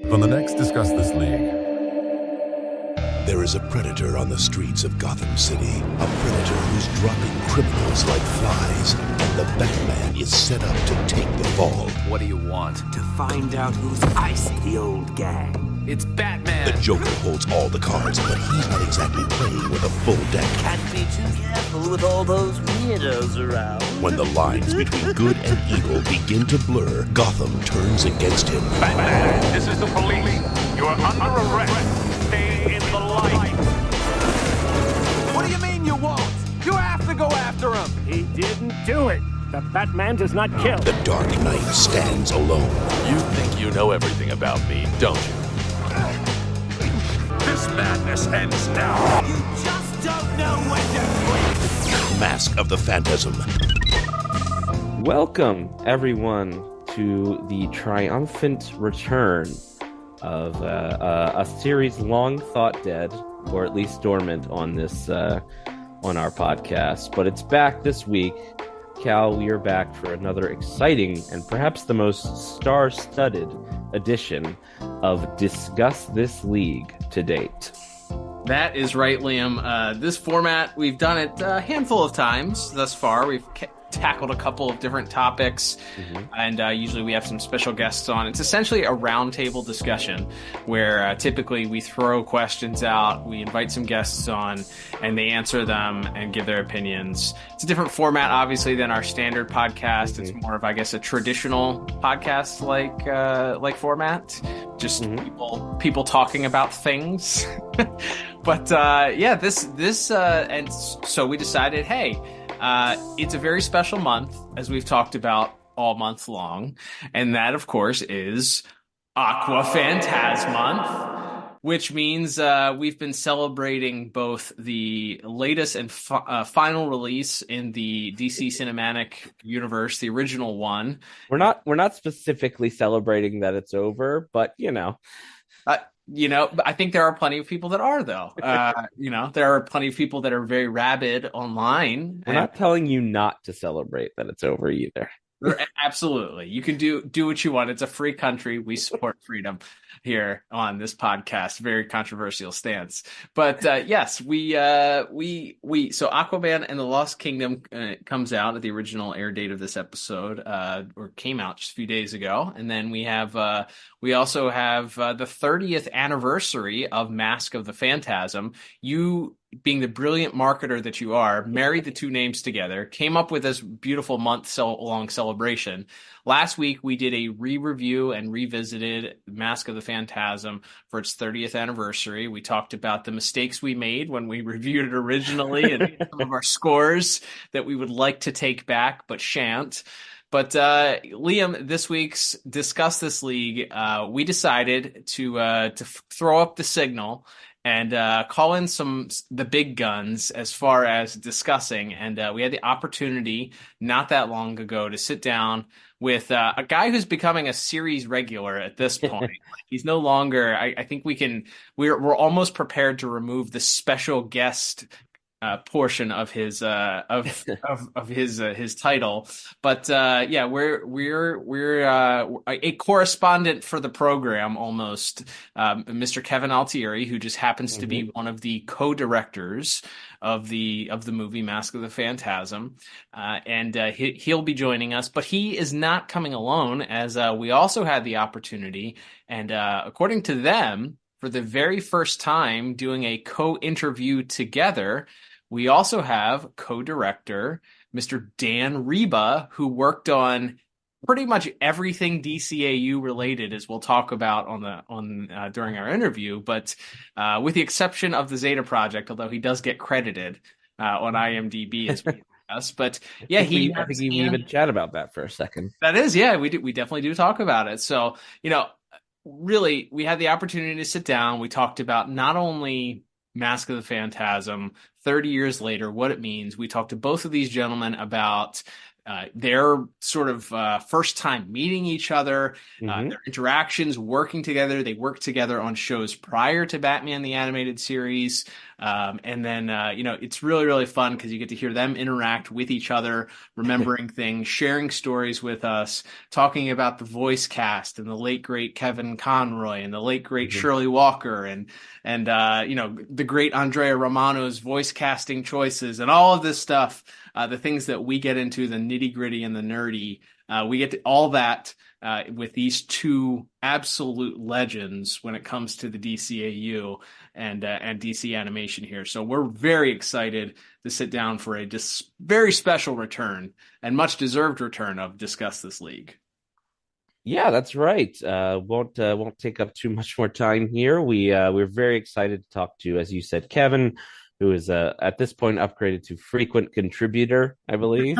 On the next Discuss This League. There is a predator on the streets of Gotham City. A predator who's dropping criminals like flies. And the Batman is set up to take the fall. What do you want? To find out who's icing the old gang. It's Batman! The Joker holds all the cards, but he's not exactly playing with a full deck. Can't be too careful with all those weirdos around. When the lines between good and evil begin to blur, Gotham turns against him. Batman, this is the police. You are under arrest. Stay in the light. What do you mean you won't? You have to go after him! He didn't do it. The Batman does not kill. The Dark Knight stands alone. You think you know everything about me, don't you? This madness ends now. You just don't know when to quit. Mask of the Phantasm. Welcome, everyone, to the triumphant return of a series long thought dead, or at least dormant on this on our podcast. But it's back this week. Cal, we are back for another exciting and perhaps the most star-studded edition of Discuss This League to date. That is right, Liam. This format, we've done it a handful of times thus far. We've tackled a couple of different topics, and usually we have some special guests on. It's essentially a roundtable discussion where typically we throw questions out, we invite some guests on, and they answer them and give their opinions. It's a different format, obviously, than our standard podcast. It's more of, I guess, a traditional podcast like format, just people talking about things. But and so we decided, hey, it's a very special month, as we've talked about all month long, and that, of course, is Aqua Phantasm Month, which means we've been celebrating both the latest and final release in the DC Cinematic Universe, the original one. We're not specifically celebrating that it's over, but I think there are plenty of people that are, though. There are plenty of people that are very rabid online. We're not telling you not to celebrate that it's over either. Absolutely. You can do what you want. It's a free country. We support freedom here on this podcast. Very controversial stance. But yes, so Aquaman and the Lost Kingdom comes out at the original air date of this episode, or came out just a few days ago. And then we also have the 30th anniversary of Mask of the Phantasm. You, being the brilliant marketer that you are, married the two names together, came up with this beautiful month-long celebration. Last week, we did a re-review and revisited Mask of the Phantasm for its 30th anniversary. We talked about the mistakes we made when we reviewed it originally and some of our scores that we would like to take back but shan't. But Liam, this week's Discuss This League, we decided to throw up the signal and call in the big guns as far as discussing. And we had the opportunity not that long ago to sit down with a guy who's becoming a series regular at this point. He's no longer. I think we're almost prepared to remove the special guest portion of his his title, but we're a correspondent for the program almost, Mr. Kevin Altieri, who just happens to be one of the co-directors of the movie Mask of the Phantasm, and he'll be joining us. But he is not coming alone, as we also had the opportunity, and according to them, for the very first time doing a co-interview together, we also have co-director Mr. Dan Riba, who worked on pretty much everything DCAU related, as we'll talk about during our interview, but with the exception of the Zeta Project, although he does get credited on IMDb as we discuss. But yeah, I think we even chat about that for a second. That is, yeah, we definitely do talk about it. So, really, we had the opportunity to sit down. We talked about not only Mask of the Phantasm, 30 years later, what it means. We talked to both of these gentlemen about their sort of first time meeting each other, their interactions, working together. They worked together on shows prior to Batman the Animated Series. And then, it's really, really fun because you get to hear them interact with each other, remembering things, sharing stories with us, talking about the voice cast and the late, great Kevin Conroy and the late, great Shirley Walker and the great Andrea Romano's voice casting choices and all of this stuff, the things that we get into, the nitty gritty and the nerdy. We get to all that with these two absolute legends when it comes to the DCAU and DC animation here. So we're very excited to sit down for a very special return and much deserved return of Discuss This League. Yeah, that's right. Won't take up too much more time here. We're very excited to talk to, as you said, Kevin, who is at this point upgraded to frequent contributor, I believe,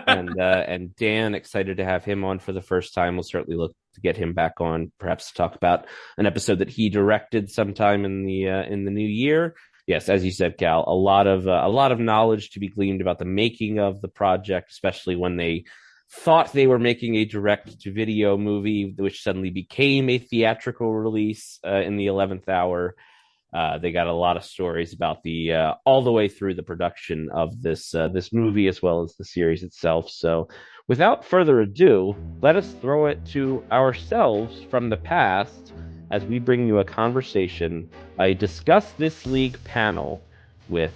and Dan, excited to have him on for the first time. We'll certainly look to get him back on, perhaps to talk about an episode that he directed sometime in the new year. Yes, as you said, Cal, a lot of knowledge to be gleaned about the making of the project, especially when they thought they were making a direct-to-video movie, which suddenly became a theatrical release in the 11th hour. They got a lot of stories about the all the way through the production of this movie as well as the series itself. So without further ado, let us throw it to ourselves from the past as we bring you a conversation, a Discuss This League panel with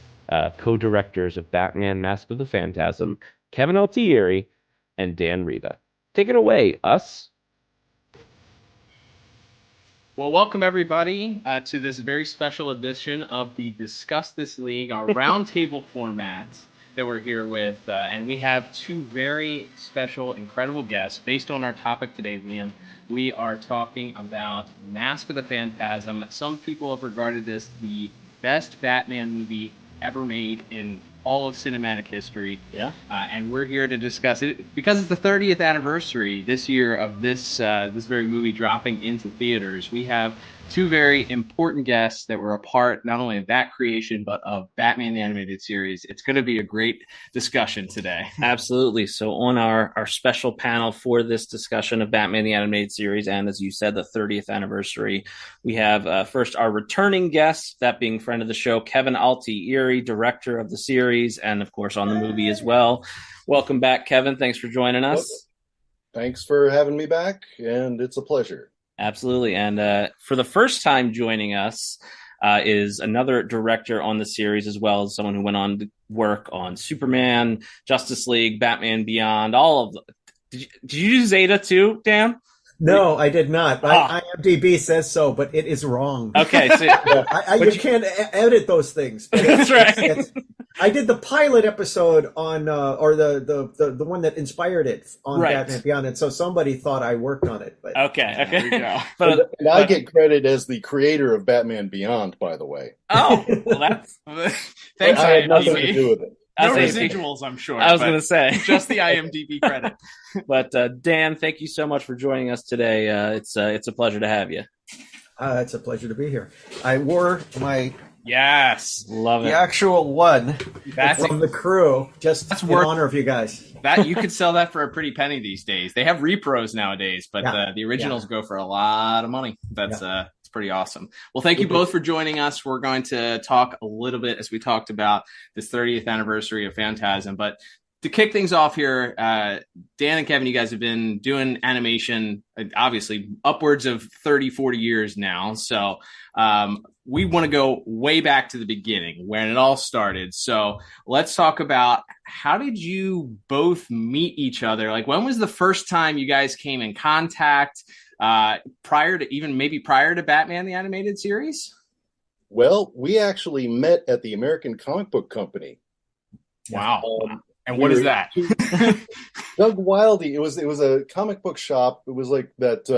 co-directors of Batman Mask of the Phantasm, Kevin Altieri and Dan Riba. Take it away, us. Well, welcome everybody to this very special edition of the Discuss This League, our roundtable format that we're here with. And we have two very special, incredible guests. Based on our topic today, Liam, we are talking about Mask of the Phantasm. Some people have regarded this the best Batman movie ever made in all of cinematic history. Yeah. And we're here to discuss it because it's the 30th anniversary this year of this very movie dropping into theaters. We have two very important guests that were a part not only of that creation but of Batman the Animated Series. It's going to be a great discussion today. Absolutely. So on our special panel for this discussion of Batman the Animated Series, and as you said, the 30th anniversary, we have first our returning guest, that being friend of the show, Kevin Altieri, director of the series, and of course on the movie as well. Welcome back, Kevin. Thanks for joining us. Thanks for having me back, and it's a pleasure. Absolutely. And for the first time joining us is another director on the series, as well as someone who went on to work on Superman, Justice League, Batman Beyond, all of them. Did you do Zeta too, Dan? No, I did not. IMDb says so, but it is wrong. Okay, so you can't edit those things. That's right. I did the pilot episode on, or the one that inspired it on Batman Beyond, and so somebody thought I worked on it. But okay. There you go. And I get credit as the creator of Batman Beyond, by the way. Oh, well, that's thanks. I had nothing to do with it. No residuals, I'm sure. I was going to say just the IMDb credit. But Dan, thank you so much for joining us today. It's a pleasure to have you. It's a pleasure to be here. I wore my love it, the actual one from the crew, just in honor of you guys. That you could sell that for a pretty penny these days. They have repros nowadays, but the originals go for a lot of money. That's pretty awesome. Well, thank you both for joining us. We're going to talk a little bit, as we talked about, this 30th anniversary of Phantasm. But to kick things off here, Dan and Kevin, you guys have been doing animation, obviously, upwards of 30, 40 years now. So we want to go way back to the beginning, when it all started. So let's talk about, how did you both meet each other? Like, when was the first time you guys came in contact? Prior to Batman the Animated Series? Well, we actually met at the American Comic Book Company. Wow. And what is that? Doug Wildey. It was a comic book shop. It was like that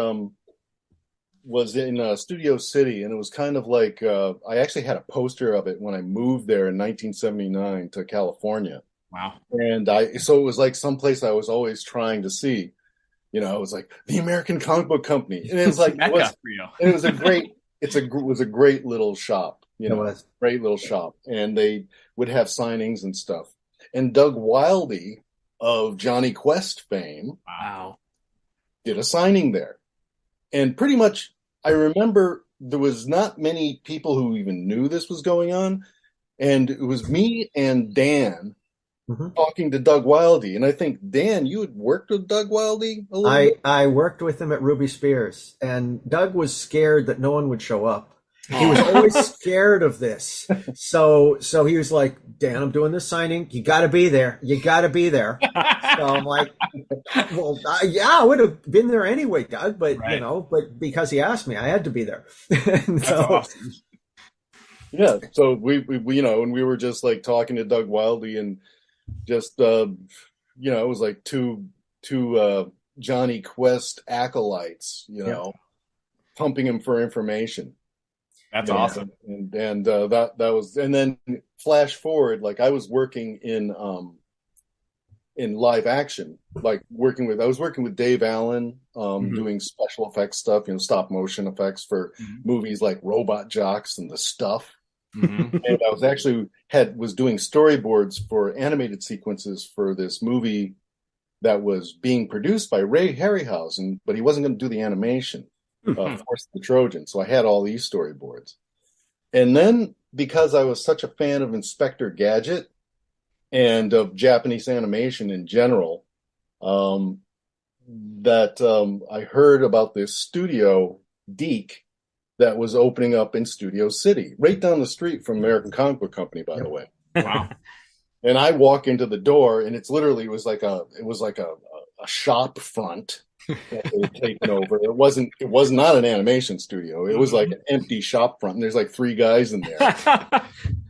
was in Studio City, and it was kind of like I actually had a poster of it when I moved there in 1979 to California. Wow. And so it was like someplace I was always trying to see. You know, it was like the American Comic Book Company, and it was like it was a great little shop. You know, great little shop, and they would have signings and stuff. And Doug Wildey of Johnny Quest fame. Wow. Did a signing there. And pretty much, I remember there was not many people who even knew this was going on. And it was me and Dan talking to Doug Wildey. And I think, Dan, you had worked with Doug Wildey a little bit? I worked with him at Ruby Spears, and Doug was scared that no one would show up. He was always scared of this. So he was like, Dan, I'm doing this signing. You got to be there. You got to be there. So I'm like, well, yeah, I would have been there anyway, Doug. But, but because he asked me, I had to be there. That's awesome. Yeah. So we, and we were just like talking to Doug Wildey and just, it was like two Johnny Quest acolytes, pumping him for information. That's awesome. And that was, and then flash forward, like I was working in live action, I was working with Dave Allen, doing special effects stuff, stop motion effects for movies like Robot Jocks and The Stuff. And I was actually was doing storyboards for animated sequences for this movie that was being produced by Ray Harryhausen, but he wasn't going to do the animation. Force the Trojan. So I had all these storyboards. And then because I was such a fan of Inspector Gadget and of Japanese animation in general, that I heard about this studio, Deke, that was opening up in Studio City, right down the street from American Comic Book Company, by the way. Wow. And I walk into the door, and it was like a shop front that they had taken over. It was not an animation studio. It was like an empty shop front, and there's like three guys in there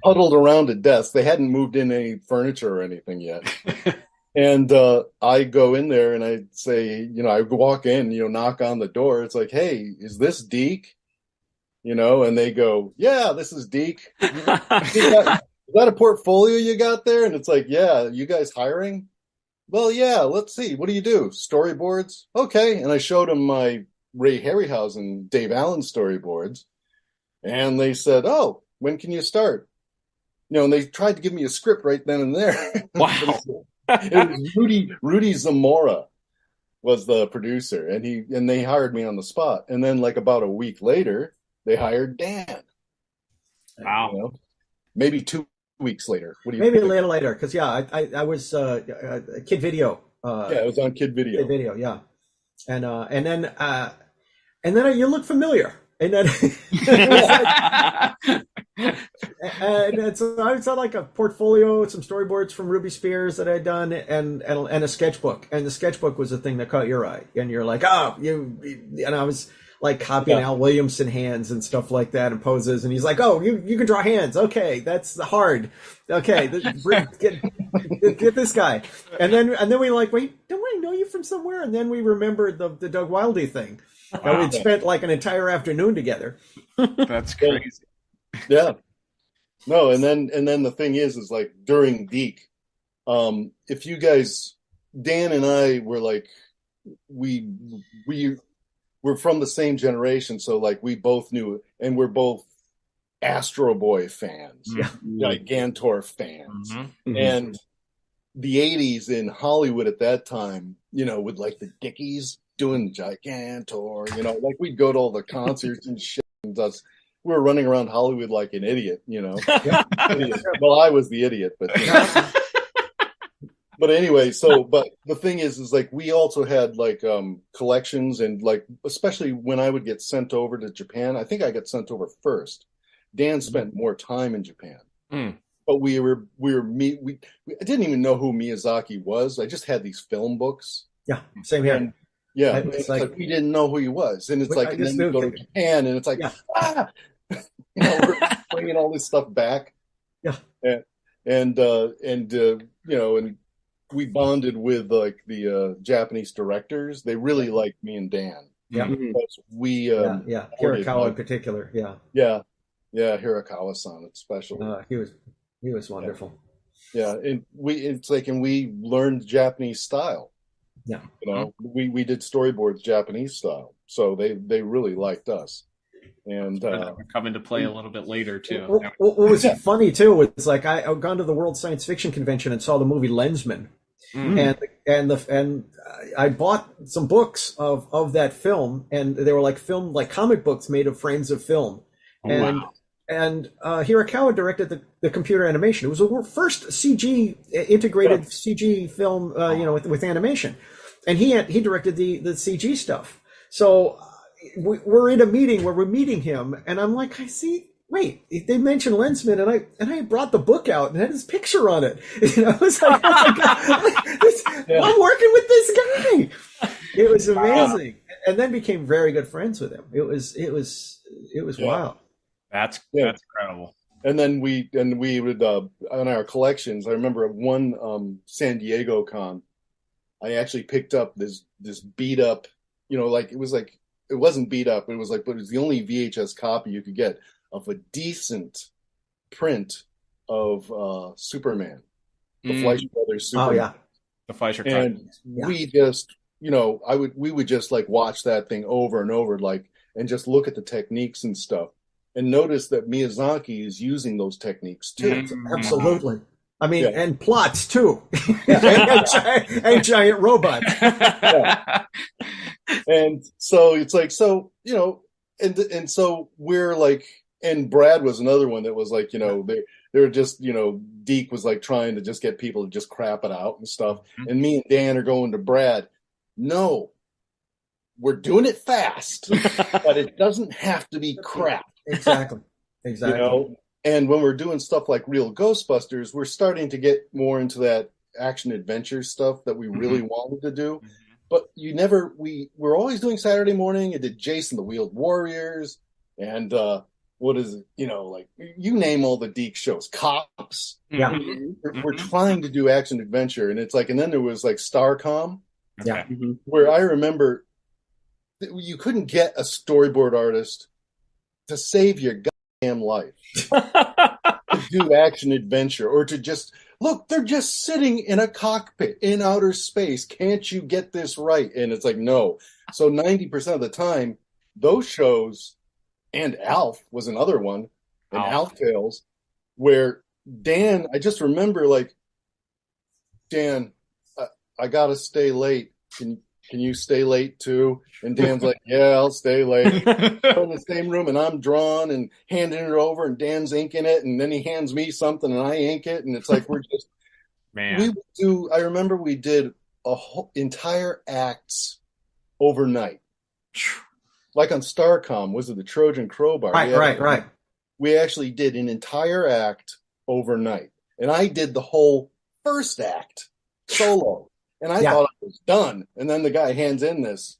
huddled around a desk. They hadn't moved in any furniture or anything yet. And I go in there and I say, I walk in, knock on the door. It's like, hey, is this Deke? And they go, yeah, this is Deke. Is that a portfolio you got there? And it's like, yeah, you guys hiring? Well, yeah, let's see. What do you do? Storyboards? Okay. And I showed them my Ray Harryhausen, Dave Allen storyboards. And they said, oh, when can you start? And they tried to give me a script right then and there. Wow. It was Rudy Zamora was the producer, and they hired me on the spot. And then like about a week later, they hired Dan. Wow. Maybe 2 weeks later. What do you Maybe think? a little later, because I was Kid Video. It was on Kid Video. Kid Video, yeah. And then you look familiar, and then and so I saw like a portfolio, some storyboards from Ruby Spears that I had done, and a sketchbook, and the sketchbook was the thing that caught your eye, and you're like, and I was like copying Al Williamson hands and stuff like that and poses. And he's like, oh, you can draw hands. Okay. That's hard. Okay. Get this guy. And then we like, wait, don't I know you from somewhere? And then we remembered the Doug Wildey thing. Wow. We'd spent like an entire afternoon together. That's crazy. Yeah. No. And then the thing is like during Deke, if you guys, Dan and I were like, we're from the same generation, so like we both knew, and we're both Astro Boy fans, Gigantor fans, and the '80s in Hollywood at that time, with like the Dickies doing Gigantor, like we'd go to all the concerts and shit, and we were running around Hollywood like an idiot, Idiot. Well, I was the idiot, but. But anyway, but the thing is like we also had like collections, and like especially when I would get sent over to Japan, I think I got sent over first. Dan spent more time in Japan, but I didn't even know who Miyazaki was. I just had these film books. Yeah, same here. And, it's like we didn't know who he was, and it's like, and then we go to Japan, and it's like, we're bringing all this stuff back. Yeah, and we bonded with like the Japanese directors. They really liked me and Dan. Yeah. Because we Hirakawa in particular. Yeah, Hirakawa-san especially. He was wonderful. Yeah, and we learned Japanese style. Yeah. We did storyboards Japanese style. So they really liked us. And come into play a little bit later too. What was funny too was like I'd gone to the World Science Fiction Convention and saw the movie Lensman. and I bought some books of that film, and they were like comic books made of frames of film. And Hirakawa directed the computer animation. It was the first CG integrated CG film, with animation, and he directed the CG stuff. So we're in a meeting where we're meeting him, and I'm like, I see. Wait, they mentioned Lensman, and I brought the book out and had his picture on it. I was like, oh my God, I'm working with this guy. It was amazing, and then became very good friends with him. It was wild. That's incredible. And then we would on our collections. I remember at one San Diego con, I actually picked up this beat up. It wasn't beat up. But it was the only VHS copy you could get of a decent print of Superman, the Fleischer Brothers Superman. Oh yeah, the Fleischer. And we just, we would just like watch that thing over and over, and just look at the techniques and stuff, and notice that Miyazaki is using those techniques too. Absolutely. I mean, and plots too, and giant robots. And so it's like, and so we're like. And Brad was another one that was like, they were just, Deke was like trying to just get people to just crap it out and stuff. And me and Dan are going to Brad, no, we're doing it fast, but it doesn't have to be crap. Exactly. And when we're doing stuff like Real Ghostbusters, we're starting to get more into that action adventure stuff that we really wanted to do. But we're always doing Saturday morning. I did Jason the Wheeled Warriors and, what is it? You name all the Deke shows, Cops. Yeah. We're trying to do action adventure. And it's like, and then there was like Starcom. Yeah. Where I remember you couldn't get a storyboard artist to save your goddamn life to do action adventure or to just look, they're just sitting in a cockpit in outer space. Can't you get this right? And it's like, no. So 90% of the time, those shows. And Alf was another one, and Alf Tales, where Dan, I just remember Dan, I gotta stay late. Can you stay late too? And Dan's like, yeah, I'll stay late. We're in the same room, and I'm drawing and handing it over, and Dan's inking it, and then he hands me something, and I ink it, and it's like we're just man. I remember we did a whole entire acts overnight. Like on Starcom, was it the Trojan Crowbar? Right. We actually did an entire act overnight. And I did the whole first act solo. And I thought I was done. And then the guy hands in this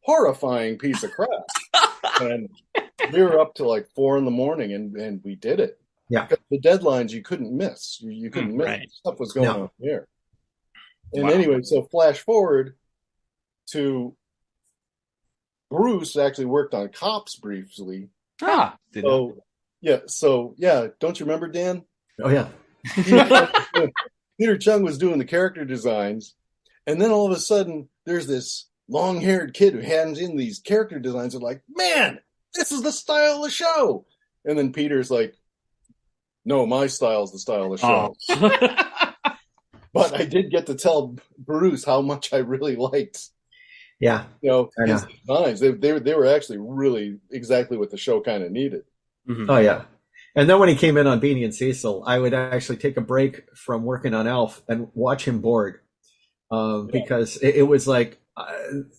horrifying piece of crap. And we were up till like 4 a.m. and we did it. Yeah. Because the deadlines you couldn't miss. You couldn't miss. Right. Stuff was going on here. And anyway, so flash forward to Bruce actually worked on Cops briefly. Don't you remember, Dan? Oh yeah. Peter Chung was doing the character designs, and then all of a sudden there's this long-haired kid who hands in these character designs and like, man, this is the style of the show. And then Peter's like, no, my style is the style of the show. But I did get to tell Bruce how much I really liked. Yeah, his designs. They were actually really exactly what the show kind of needed. Oh yeah, and then when he came in on Beanie and Cecil, I would actually take a break from working on Elf and watch him board, because it was like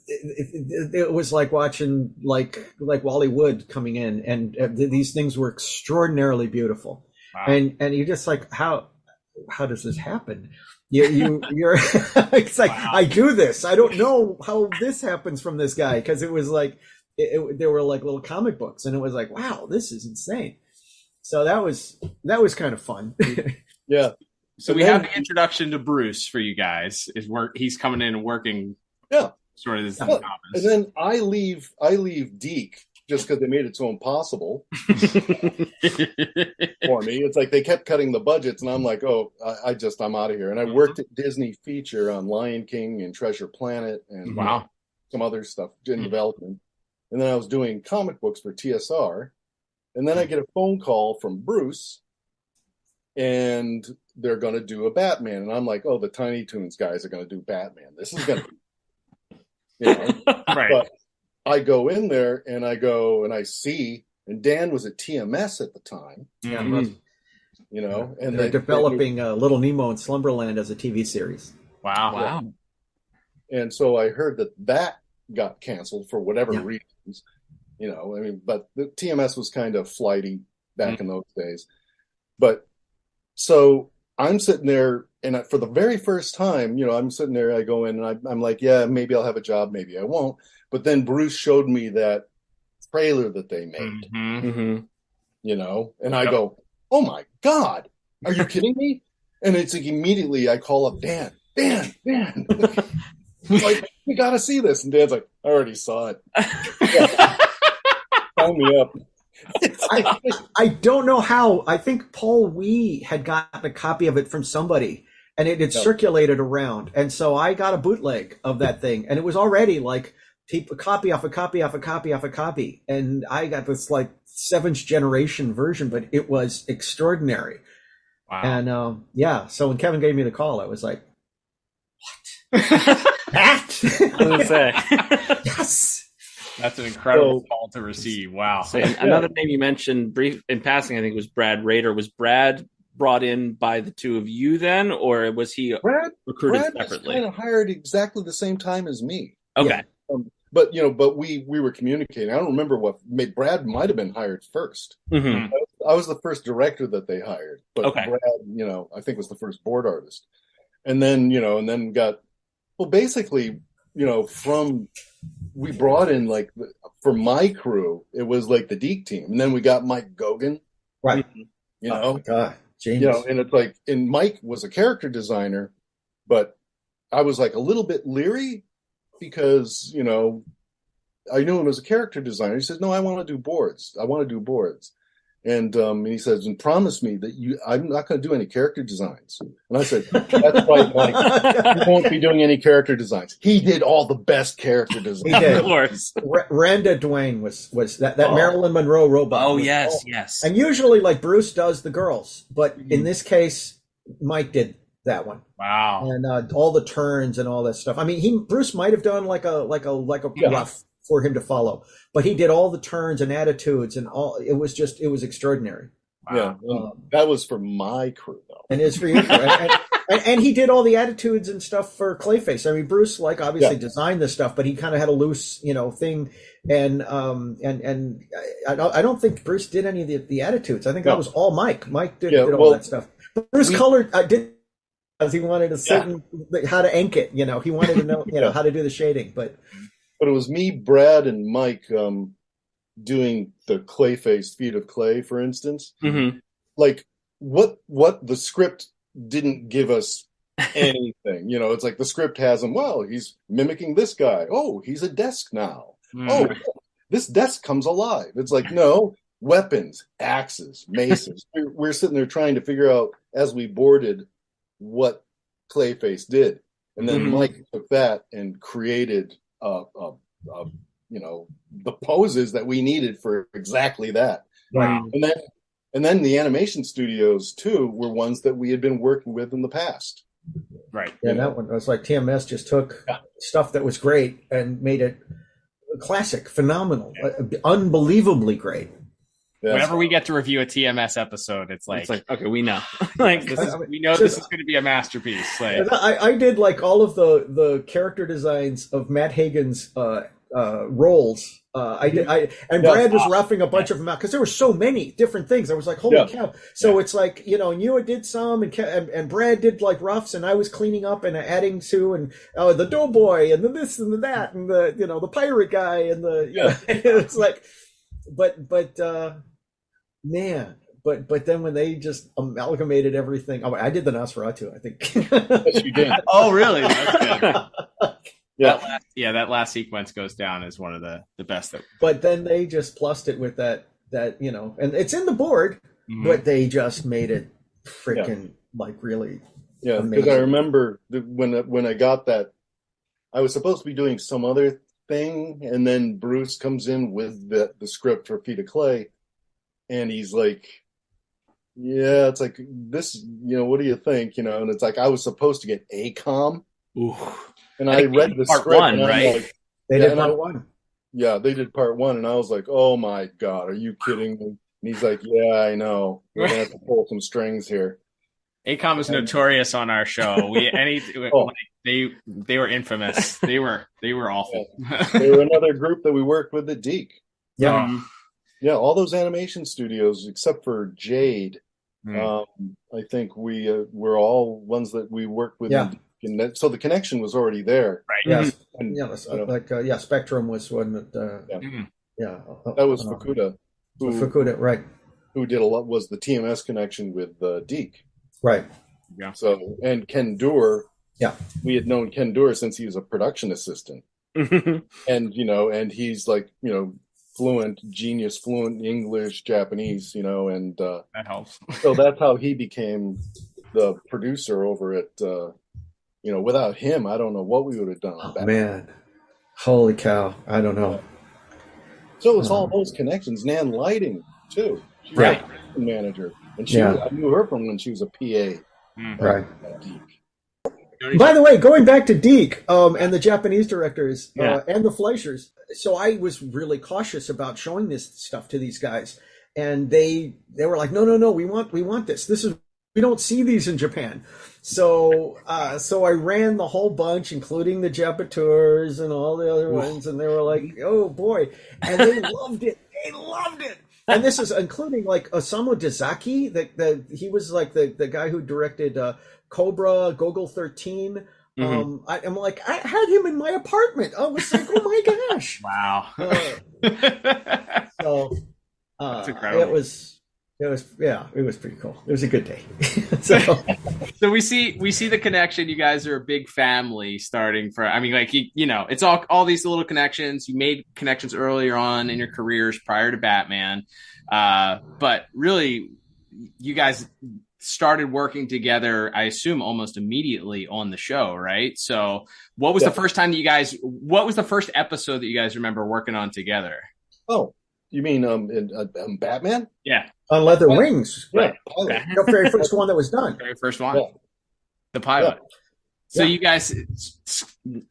it was like watching like Wally Wood coming in, and these things were extraordinarily beautiful, and you're just like, how does this happen? You're it's like, I do this. I don't know how this happens from this guy, because it was like they were like little comic books, and it was like, wow, this is insane. So that was kind of fun. Yeah. So we have the introduction to Bruce for you guys. He's coming in and working. Yeah. Sort of this. And then I leave Deke just because they made it so impossible for me. It's like they kept cutting the budgets, and I'm like, oh, I'm out of here. And I worked at Disney Feature on Lion King and Treasure Planet and some other stuff in development. And then I was doing comic books for TSR. And then I get a phone call from Bruce, and they're going to do a Batman. And I'm like, oh, the Tiny Toons guys are going to do Batman. This is going to be, Right. But I go in there and I see, and Dan was at TMS at the time. Yeah. And they're developing Little Nemo and Slumberland as a TV series. Wow. And so I heard that got canceled for whatever reasons, but the TMS was kind of flighty back in those days. But so I'm sitting there, and for the very first time, I'm sitting there, I go in and I'm like, yeah, maybe I'll have a job, maybe I won't. But then Bruce showed me that trailer that they made, and I go, oh my God, are you kidding me? And it's like immediately I call up Dan. Like, we got to see this. And Dan's like, I already saw it. Sign me up. I don't know how. I think Paul Wee had gotten a copy of it from somebody, and it had circulated around. And so I got a bootleg of that thing, and it was already like a copy off a copy off a copy off a copy. And I got this like 7th generation version, but it was extraordinary. Wow. And so when Kevin gave me the call, I was like, what? That? I was gonna say. Yes. That's an incredible call to receive. Wow. So another name you mentioned brief in passing, I think, was Brad Rader. Was Brad brought in by the two of you then, or was he recruited separately? Brad was kind of hired exactly the same time as me. Okay. But we were communicating. I don't remember Brad might have been hired first. Mm-hmm. I was the first director that they hired, but Brad, I think was the first board artist. And then, basically, we brought in for my crew, it was like the Deke team. And then we got Mike Gogan. Right. Oh my God. Genius. And it's like, and Mike was a character designer, but I was like a little bit leery because, I knew him as a character designer. He says, no, I want to do boards. And he says, and promise me that I'm not going to do any character designs. And I said, that's right, Mike. You won't be doing any character designs. He did all the best character designs. He did. Of course. Randa Dwayne was that Marilyn Monroe robot. Oh, yes. And usually, Bruce does the girls, but in this case, Mike did that one. Wow. And all the turns and all that stuff. I mean, Bruce might have done like a rough for him to follow, but he did all the turns and attitudes and all. It was extraordinary. Wow. Yeah, that was for my crew though, and it's for you. and he did all the attitudes and stuff for Clayface. I mean, Bruce obviously designed this stuff, but he kind of had a loose thing. And I don't think Bruce did any of the attitudes. I think that was all Mike. Mike did all that stuff. But Bruce colored. Did. Because he wanted a certain how to ink it, he wanted to know, how to do the shading, but it was me, Brad, and Mike doing the Clayface Feet of Clay, for instance. Mm-hmm. Like what the script didn't give us anything. It's like the script has him. Well, he's mimicking this guy. Oh, he's a desk now. Oh, this desk comes alive. It's like no weapons, axes, maces. We're sitting there trying to figure out as we boarded what Clayface did, and then Mike took that and created the poses that we needed for exactly that. Right. And then the animation studios too were ones that we had been working with in the past. Right. Yeah, that one was like TMS just took stuff that was great and made it classic, phenomenal, unbelievably great. Whenever we get to review a TMS episode, it's like okay, we know. We know this is going to be a masterpiece. I did all of the character designs of Matt Hagen's roles. Brad was roughing a bunch of them out because there were so many different things. I was like, holy cow! So it's like and you did some, and Brad did roughs, and I was cleaning up and adding to, and the doughboy, and the this and the that, and the pirate guy, and it's like. But man, but then when they just amalgamated everything, I did the Nosferatu, I think. Yes, you did. Oh, really? That's good. That last sequence goes down as one of the best. But then they just plussed it with that and it's in the board, but they just made it freaking really. Yeah, because I remember when I got that, I was supposed to be doing some other thing, and then Bruce comes in with the script for Feet of Clay, and he's like, yeah, it's like this, what do you think? And it's like I was supposed to get a com. Ooh. And I read the part script. one, and I'm right? like, They did part one. Yeah, they did part one, and I was like, "Oh my god, are you kidding me?" And he's like, "Yeah, I know. We're gonna have to pull some strings here." ACOM is notorious on our show. They were infamous. They were awful. They were another group that we worked with at Deke. Yeah. Yeah, all those animation studios except for Jade. I think we were all ones that we worked with. Yeah. So the connection was already there. Right. Yes. And, Spectrum was one that. That was Fukuda. Fukuda, right? Who did a lot was the TMS connection with Deke. Right. Yeah. So and Ken Doer. Yeah. We had known Ken Doer since he was a production assistant, and he's like fluent English, Japanese, and that helps. So that's how he became the producer over at. Without him, I don't know what we would have done. Oh, man, holy cow! I don't know. So it's all those connections. Nan Lighting too. She was Right. a manager, and I knew her from when she was a PA. Right. By the way, going back to Deke and the Japanese directors and the Fleischers, so I was really cautious about showing this stuff to these guys, and they were like, "No, we want this. We don't see these in Japan." So I ran the whole bunch, including the Japateurs and all the other ones, and they were like, "Oh boy," and they loved it. They loved it. And this is including like Osamu Dezaki, he was like the guy who directed Cobra, Gogol 13. I'm like, I had him in my apartment. I was like, oh my gosh. Wow. That's incredible. It was pretty cool. It was a good day. So we see the connection. You guys are a big family starting from, it's all these little connections. You made connections earlier on in your careers prior to Batman. But really you guys started working together, I assume almost immediately on the show, right? So what was the first episode that you guys remember working on together? Oh, you mean in Batman? Yeah. On Leather Wings. Yeah. The very first one that was done. Very first one. Yeah. The pilot. Yeah. So you guys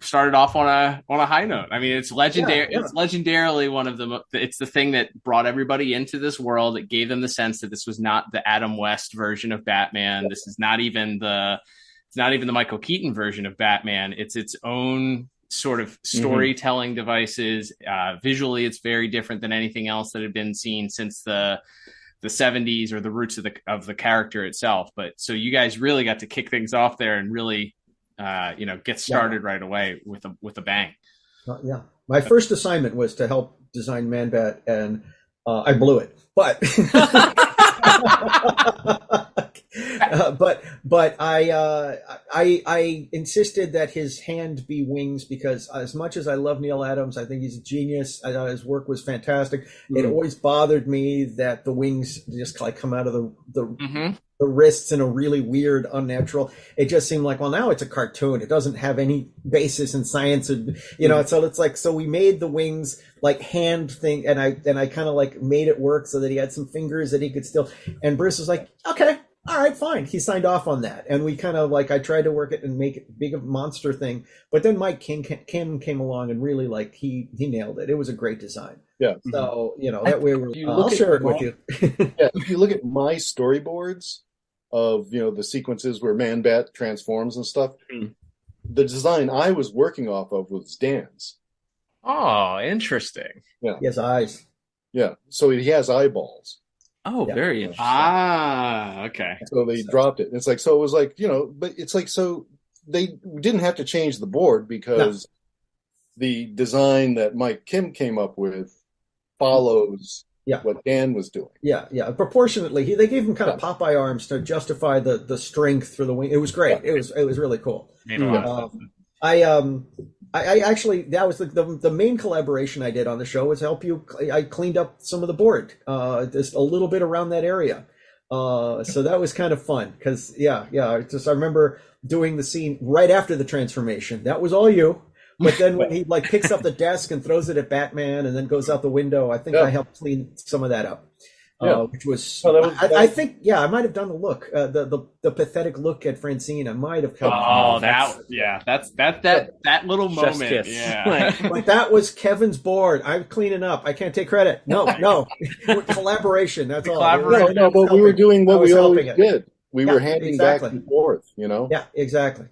started off on a high note. I mean, it's legendary. Yeah. It's legendarily one of the. It's the thing that brought everybody into this world. It gave them the sense that this was not the Adam West version of Batman. Yeah. This is not even the. It's not even the Michael Keaton version of Batman. It's its own sort of storytelling devices. Visually, it's very different than anything else that had been seen since the 70s or the roots of the character itself. But so you guys really got to kick things off there and really. Get started right away with a bang. Yeah. My first assignment was to help design Man-Bat, and I blew it. But but I insisted that his hand be wings because as much as I love Neil Adams, I think he's a genius. I thought his work was fantastic. It always bothered me that the wings just like come out of the wrists in a really weird, unnatural. It just seemed like, well, now it's a cartoon. It doesn't have any basis in science, and so it's like, so we made the wings like hand thing, and I kind of like made it work so that he had some fingers that he could still. And Bruce was like, okay, all right, fine. He signed off on that, and we kind of like I tried to work it and make it big a monster thing, but then Mike Kim came along and really like he nailed it. It was a great design. Yeah. So that way I'll share it with you. Yeah, if you look at my storyboards of the sequences where Man-Bat transforms and stuff, the design I was working off of was Dan's. Oh, interesting. Yeah. He has eyes. Yeah. So he has eyeballs. Oh, very interesting. Ah, okay. So they dropped it. It's like, so it was like, but it's like, so they didn't have to change the board because the design that Mike Kim came up with follows what Dan was doing. Yeah. Proportionately, they gave him kind of Popeye arms to justify the strength for the wing. It was great. It was really cool. Made a lot of sense. I actually, that was the main collaboration I did on the show was help you. I cleaned up some of the board, just a little bit around that area. So that was kind of fun because I remember doing the scene right after the transformation. That was all you. But then when he like picks up the desk and throws it at Batman and then goes out the window, I think I helped clean some of that up. which was, I think, I might have done the look, the pathetic look at Francine. I might have come. That's that little Chef's moment. kiss. Yeah. But that was Kevin's board. I'm cleaning up. I can't take credit. No. Collaboration. That's all. No, but we were doing what we always did. We were handing back and forth, Yeah, exactly.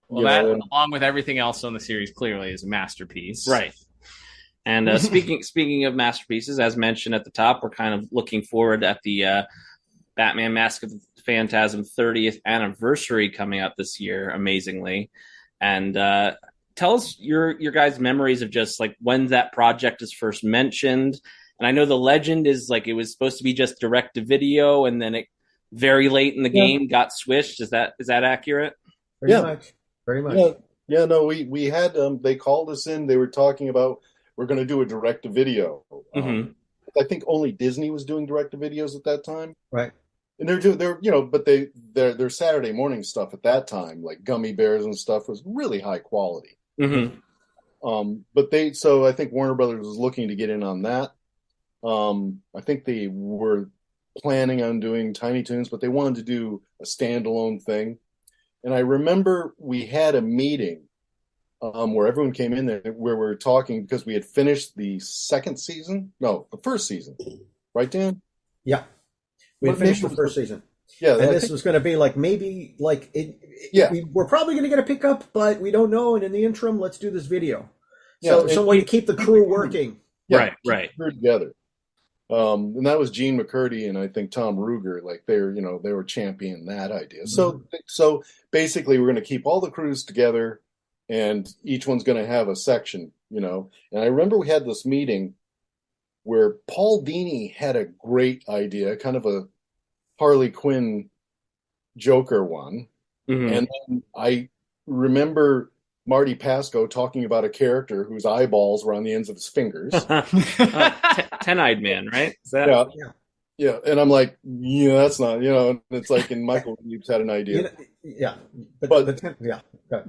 Well, that, along with everything else on the series, clearly is a masterpiece. Right. And speaking of masterpieces, as mentioned at the top, we're kind of looking forward at the Batman Mask of the Phantasm 30th anniversary coming up this year, amazingly. And tell us your guys' memories of just like when that project is first mentioned. And I know the legend is like it was supposed to be just direct to video, and then it very late in the game got switched. Is that accurate? Very much. Yeah. No, we had they called us in. They were talking about we're going to do a direct to video. I think only Disney was doing direct to videos at that time, right? And but their Saturday morning stuff at that time, like Gummy Bears and stuff, was really high quality. But I think Warner Brothers was looking to get in on that. I think they were planning on doing Tiny Toons, but they wanted to do a standalone thing. And I remember we had a meeting where everyone came in there where we were talking because we had finished the the first season, right, Dan? Yeah, we had finished the first season. Yeah, and this was going to be like maybe like we're probably going to get a pickup, but we don't know. And in the interim, let's do this video. So some way to keep the crew working. Right. Crew together. And that was Gene McCurdy and I think Tom Ruger. Like they were championing that idea. So basically, we're going to keep all the crews together, and each one's going to have a section. And I remember we had this meeting where Paul Dini had a great idea, kind of a Harley Quinn Joker one, and then I remember Marty Pasco talking about a character whose eyeballs were on the ends of his fingers. Ten-eyed man, right? Is that... Yeah. And I'm like, that's not, it's like, and Michael Reeves had an idea. But and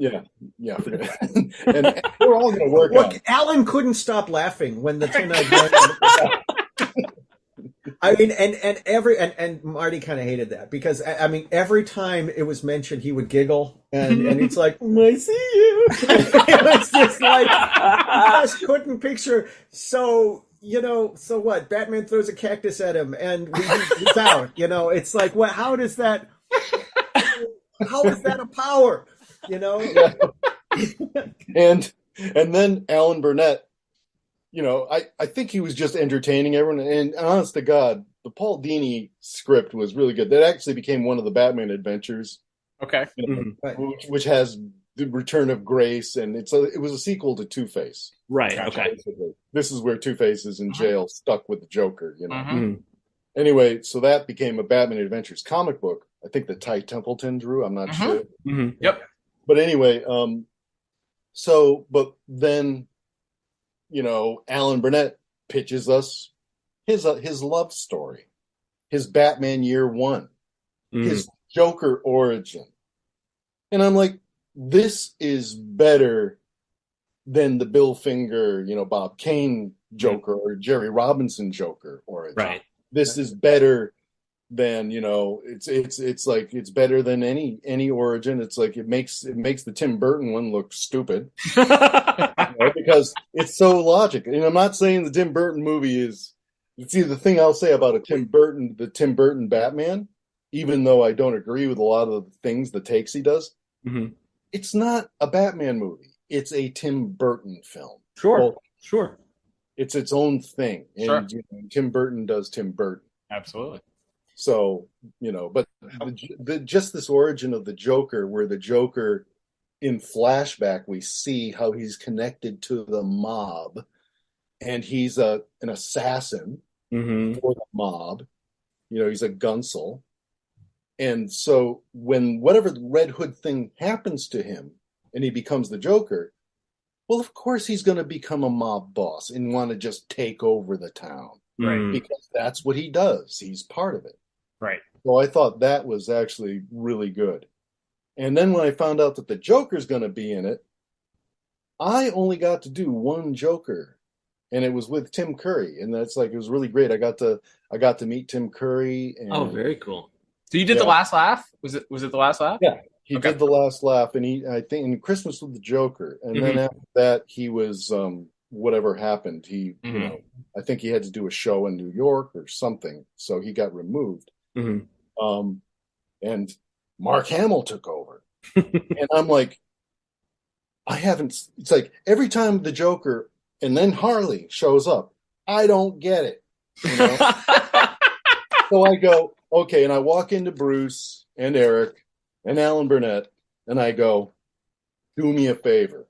we're all going to work on it. Alan couldn't stop laughing when the 10-eyed man. I mean, and Marty kind of hated that because every time it was mentioned, he would giggle and it's like, I see you. It was just like, I just couldn't picture. So what? Batman throws a cactus at him and he's out. It's like, what? How is that a power? And then Alan Burnett. I think he was just entertaining everyone. And honest to God, the Paul Dini script was really good. That actually became one of the Batman adventures. Okay. Which has the Return of Grace, and it was a sequel to Two-Face. Right. Okay. Basically. This is where Two-Face is in jail, stuck with the Joker. Anyway, so that became a Batman Adventures comic book. I think that Ty Templeton drew. I'm not sure. Yep. But anyway, but then. Alan Burnett pitches us his love story, his Batman Year One, his Joker origin. And I'm like, this is better than the Bill Finger, Bob Kane Joker or Jerry Robinson Joker origin. Right. This is better than, it's like it's better than any origin. It's like it makes the Tim Burton one look stupid. Because it's so logical. And I'm not saying the Tim Burton movie is. See, the thing I'll say about the Tim Burton Batman, even though I don't agree with a lot of the takes he does, it's not a Batman movie. It's a Tim Burton film. Sure. It's its own thing. And Tim Burton does Tim Burton. Absolutely. So, but just this origin of the Joker, where the Joker, in flashback, we see how he's connected to the mob, and he's an assassin for the mob. He's a gunsel. And so when whatever the Red Hood thing happens to him and he becomes the Joker, well, of course he's going to become a mob boss and want to just take over the town. Right. Because that's what he does. He's part of it. Right. So I thought that was actually really good. And then when I found out that the Joker's going to be in it, I only got to do one Joker and it was with Tim Curry, and that's like it was really great. I got to meet Tim Curry. And, oh, very cool. So you did the last laugh? Was it the last laugh? Yeah, he did the last laugh, and I think in Christmas with the Joker, and then after that he was whatever happened. He you know, I think he had to do a show in New York or something, so he got removed. And Mark Hamill took over, and I'm like, it's like every time the Joker and then Harley shows up, I don't get it. You know? So I go, okay, and I walk into Bruce and Eric and Alan Burnett, and I go, do me a favor.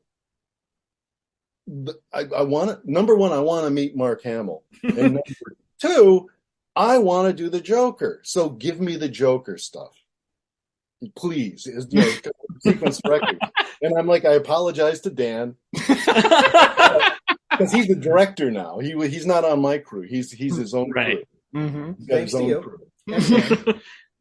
Number one, I want to meet Mark Hamill. And number two, I want to do the Joker. So give me the Joker stuff. Please. You know, sequence directly. And I'm like, I apologize to Dan. Because he's the director now. He's not on my crew. He's his own crew. He's got Thanks his own to crew. you.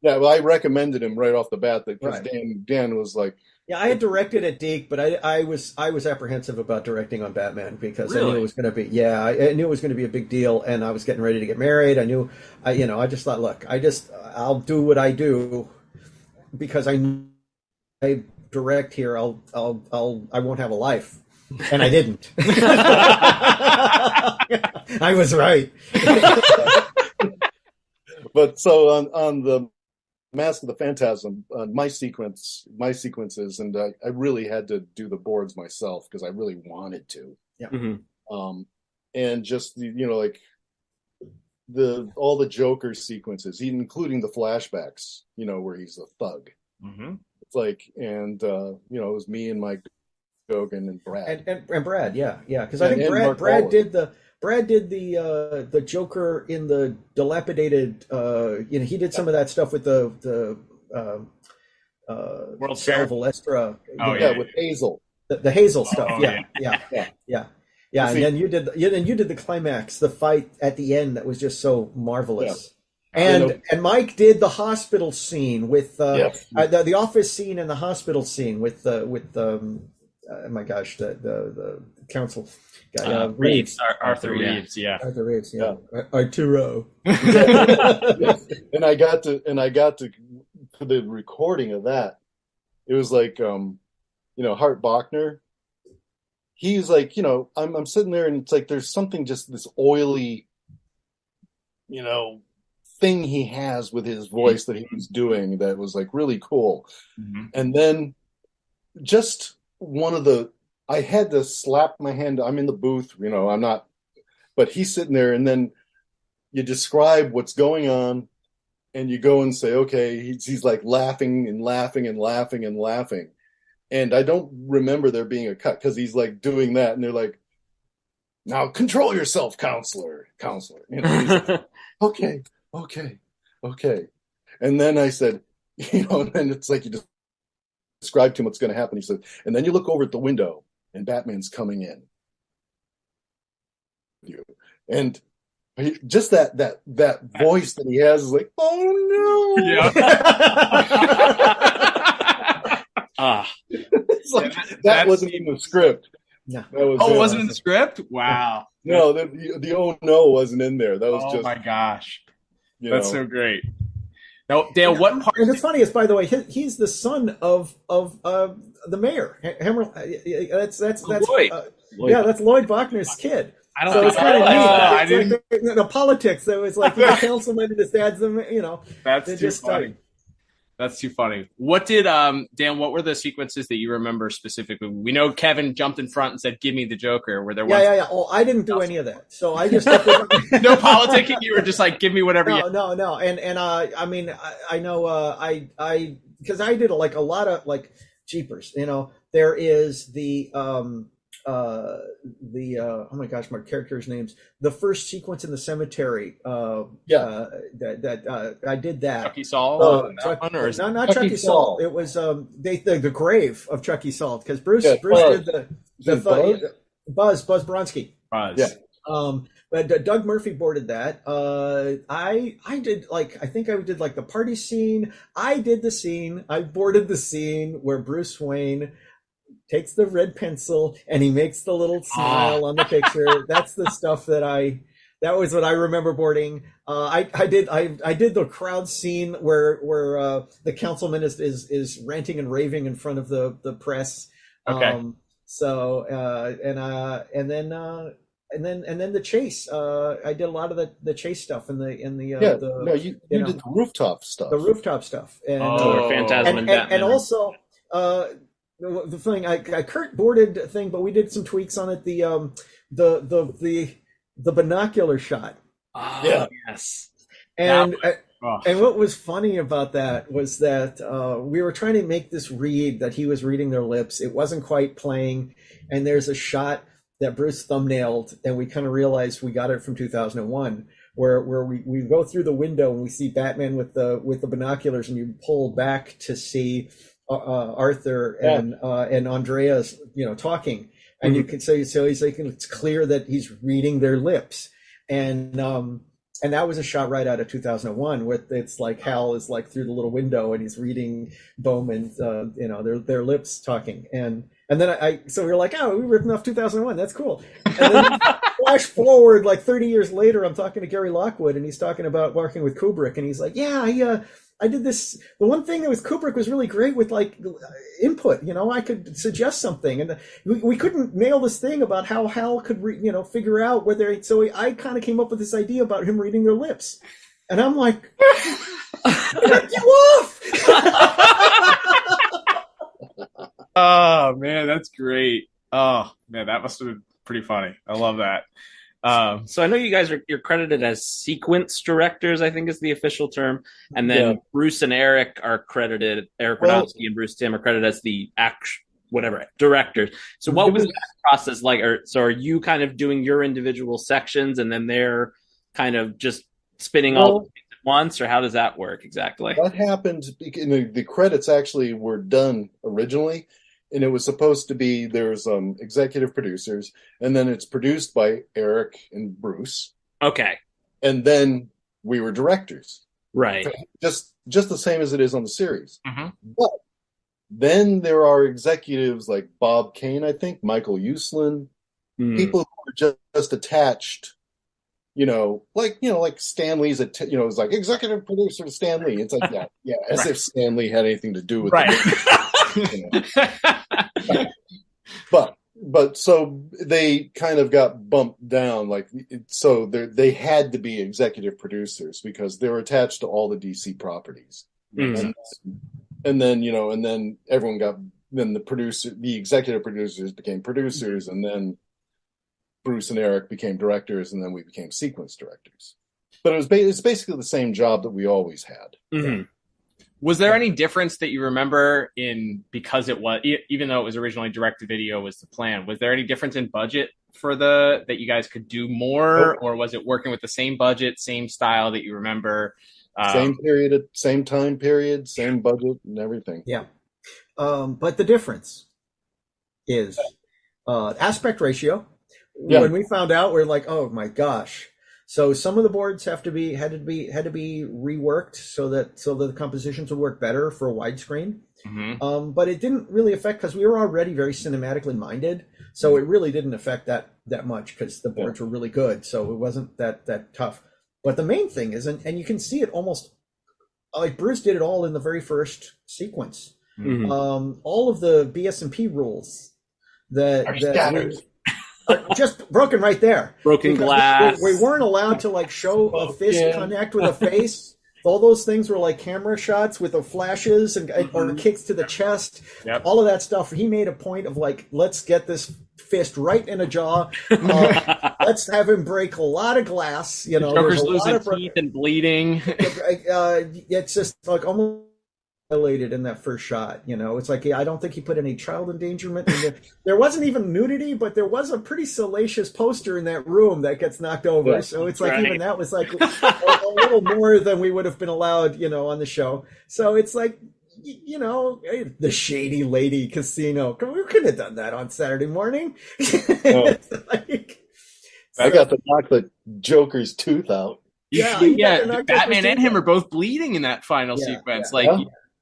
Yeah, well, I recommended him right off the bat because Dan was like, yeah, I had directed at Deke, but I was apprehensive about directing on Batman because I knew it was going to be I knew it was going to be a big deal, and I was getting ready to get married. I just thought, look, I'll do what I do because I direct here. I won't have a life, and I didn't. I was right. But so on the Mask of the Phantasm, my sequences, and I really had to do the boards myself because I really wanted to. Yeah. And just like all the Joker sequences, including the flashbacks, where he's a thug. It's like, and it was me and Mike Gogan and Brad and Brad, yeah, because I think Brad did the Joker in the dilapidated. He did some of that stuff with the World Fair Valestra. With Hazel. The Hazel stuff. Yeah. And then you did the climax, the fight at the end that was just so marvelous. Yeah. And Mike did the hospital scene with the office scene and the hospital scene with oh my gosh, the council guy, Reeves, Arthur Reeves, Arthur Reeves, Arturo. And I got to for the recording of that. It was like, Hart Bachner. He's like, I'm sitting there, and it's like there's something, just this oily, thing he has with his voice that he was doing that was like really cool. And then just I had to slap my hand. I'm in the booth, I'm not, but he's sitting there, and then you describe what's going on, and you go and say, okay, he's like laughing and laughing and laughing and laughing. And I don't remember there being a cut because he's like doing that, and they're like, now control yourself, counselor. He's like, okay. And then I said, and then it's like you just describe to him what's going to happen. He said, and then you look over at the window, and Batman's coming in. And just that voice that he has is like, oh no. Yeah. It's like that wasn't in the script. Yeah. It wasn't in the script? Wow. No, the oh no wasn't in there. That was just. Oh my gosh. That's so great. Now, Dale, what part? And it's funny is, by the way, he's the son of the mayor. That's Lloyd. That's Lloyd Bachner's kid. I don't. So it's kind of I neat. didn't. Like the politics. So it's like he's a councilman and his dad's the. That's too funny. That's too funny. What did Dan? What were the sequences that you remember specifically? We know Kevin jumped in front and said, "Give me the Joker." Were there? Yeah. Oh, I didn't do any of that. So I just no politicking. You were just like, "Give me whatever." No. And I mean, I know I because I did like a lot of like Jeepers. There is the oh my gosh, my characters' names. The first sequence in the cemetery. That I did that. Chucky Saul. Not Chucky Saul. It was the grave of Chucky Saul because Bruce did the Buzz Bronski. Buzz. Yeah. But Doug Murphy boarded that. I did I think I did like the party scene. I did the scene. I boarded the scene where Bruce Wayne takes the red pencil and he makes the little smile on the picture. That's the stuff that was what I remember boarding. I did the crowd scene where the councilman is ranting and raving in front of the press. Okay. And then the chase. I did a lot of the chase stuff you did the rooftop stuff. The rooftop stuff. And Phantasm and also the thing I Kurt boarded a thing, but we did some tweaks on it. The binocular shot. Oh, yes. And what was funny about that was that we were trying to make this read that he was reading their lips. It wasn't quite playing, and there's a shot that Bruce thumbnailed, and we kind of realized we got it from 2001, where we go through the window and we see Batman with the binoculars, and you pull back to see Arthur and Andrea's talking, and you can say so he's like, it's clear that he's reading their lips, and that was a shot right out of 2001 with it's like Hal is like through the little window and he's reading Bowman's their lips talking, and then so we were like, oh, we ripped off 2001, that's cool. And then flash forward like 30 years later, I'm talking to Gary Lockwood and he's talking about working with Kubrick, and he's like, yeah, I did this. The one thing that with Kubrick was really great with like input. I could suggest something, and we couldn't nail this thing about how Hal could figure out whether. So I kind of came up with this idea about him reading their lips, and I'm like, "Get you off!" Oh man, that's great. Oh man, that must have been pretty funny. I love that. So I know you guys you're credited as sequence directors, I think is the official term, and then Bruce and Eric are credited. Eric Radowski and Bruce Timm are credited as the directors. So what was that process like? So are you kind of doing your individual sections, and then they're kind of just spinning all the things at once, or how does that work exactly? That happened. The credits actually were done originally. And it was supposed to be there's executive producers, and then it's produced by Eric and Bruce. Okay. And then we were directors. Right. Just the same as it is on the series. Mm-hmm. But then there are executives like Bob Kane, I think, Michael Uslan, people who are just attached, like Stan Lee's, it's like executive producer to Stan Lee. It's like, as if Stan Lee had anything to do with it. But so they kind of got bumped down, so they had to be executive producers because they were attached to all the DC properties, and then everyone the executive producers became producers, and then Bruce and Eric became directors, and then we became sequence directors. But it's basically the same job that we always had. Mm-hmm. Was there any difference that you remember because it was, even though it was originally direct-to-video was the plan, was there any difference in budget for that you guys could do more, or was it working with the same budget, same style that you remember? Same period, same time period, same budget and everything. Yeah. But the difference is aspect ratio. Yeah. When we found out, we're like, oh my gosh. So some of the boards had to be reworked so that the compositions would work better for a widescreen. Mm-hmm. But it didn't really affect because we were already very cinematically minded. So it really didn't affect that much because the boards were really good. So it wasn't that tough. But the main thing is, and you can see it almost like Bruce did it all in the very first sequence. Mm-hmm. All of the BS&P rules that are just broken right there. Broken glass. We weren't allowed to show a fist connect with a face. All those things were like camera shots with the flashes or kicks to the chest. Yep. All of that stuff. He made a point of let's get this fist right in a jaw. Let's have him break a lot of glass. Joker's losing teeth and bleeding. It's just almost violated in that first shot. It's I don't think he put any child endangerment in there. There wasn't even nudity, but there was a pretty salacious poster in that room that gets knocked over. Yeah, so it's even that was a little more than we would have been allowed, on the show. So it's the Shady Lady Casino. We couldn't have done that on Saturday morning. I got to knock the Joker's tooth out. Yeah. Batman and him are both bleeding in that final sequence.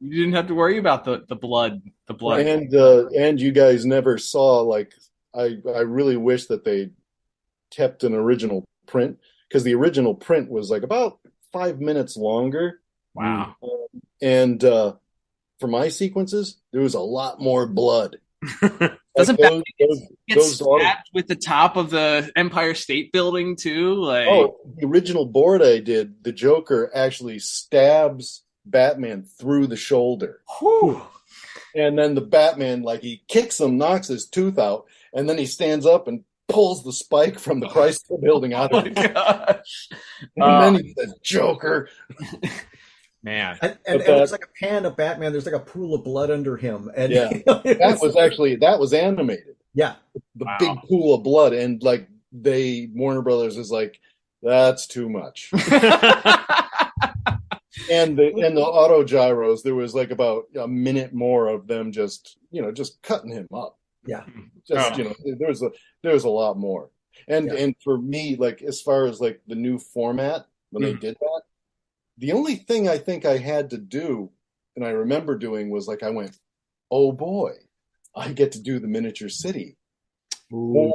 You didn't have to worry about the blood The blood. And you guys never saw, like, I really wish that they kept an original print, because the original print was like about 5 minutes longer. Wow. And for my sequences, there was a lot more blood. Doesn't like get stabbed with the top of the Empire State Building too? Like, the original board I did, the Joker actually stabs Batman through the shoulder. Whew. And then the Batman, like, he kicks him, knocks his tooth out, and then he stands up and pulls the spike from the Chrysler Building out of it. Gosh. And then he says, "Joker." Man. And there's like a pan of Batman. There's like a pool of blood under him. And yeah, that was animated. Yeah, the big pool of blood, and like Warner Brothers is like, that's too much. and the auto gyros, there was like about a minute more of them just cutting him up. Yeah, there was a lot more. And for me, like, as far as like the new format when they did that, the only thing I think I had to do, and I remember doing, was like, I went, oh boy, I get to do the miniature city more.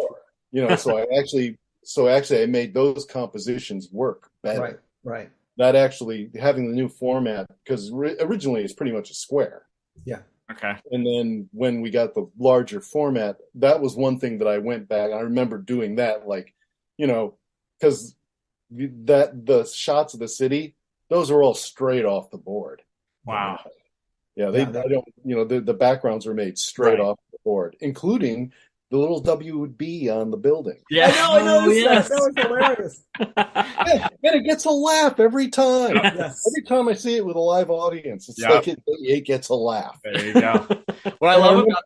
So I made those compositions work better. Right. That actually, having the new format, because originally it's pretty much a square. Yeah. Okay. And then when we got the larger format, that was one thing that I went back. I remember doing that, like, because the shots of the city, those are all straight off the board. Wow. Yeah, the backgrounds are made straight off the board, including the little WB on the building. Yeah, I know. That was hilarious. And it gets a laugh every time. Yes. Every time I see it with a live audience, it's like it gets a laugh. There you go. What I love about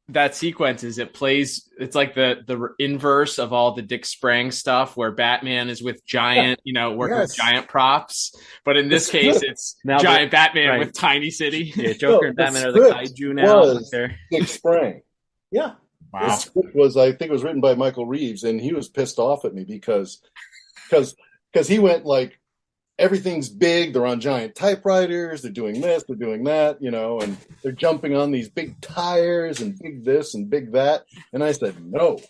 that sequence is it's like the inverse of all the Dick Sprang stuff, where Batman is with giant, working with giant props. But in this case, it's now giant Batman with tiny city. Yeah, Joker and Batman are the kaiju now. Dick Sprang. Yeah. Wow. The script was, I think it was written by Michael Reeves, and he was pissed off at me because he went like, everything's big, they're on giant typewriters, they're doing this, they're doing that, and they're jumping on these big tires and big this and big that. And I said, no,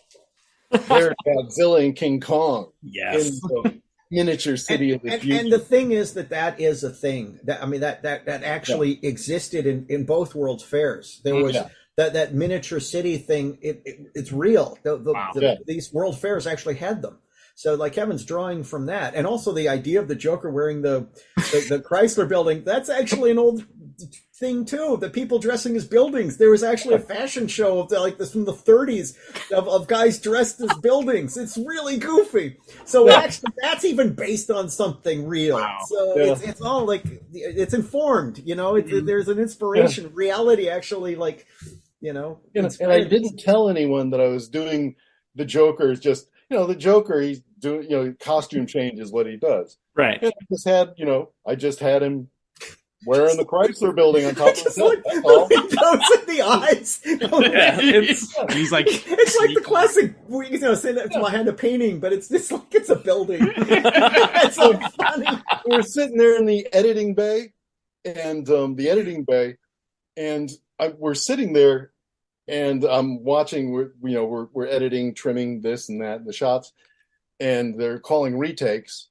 they're Godzilla and King Kong. Yes. In the miniature city of the future. And the thing is that is a thing. That actually existed in both World's Fairs. There was that miniature city thing. It's real. These World Fairs actually had them. So, like, Kevin's drawing from that, and also the idea of the Joker wearing the Chrysler Building. That's actually an old thing too. The people dressing as buildings. There was actually a fashion show of like this from the 30s of guys dressed as buildings. It's really goofy. So actually, that's even based on something real. Wow. So it's all like it's informed. There's an inspiration. Reality actually, like, and I didn't tell anyone that I was doing the Joker. Just the Joker, he's doing, costume change is what he does. Right. And I just had him wearing the Chrysler Building on top of his head. Those in the eyes. He's like, it's like the classic, say that to my hand of painting, but it's just like it's a building. It's so funny. We're sitting there in the editing bay, and we're sitting there. And I'm watching. We're editing, trimming this and that, the shots, and they're calling retakes.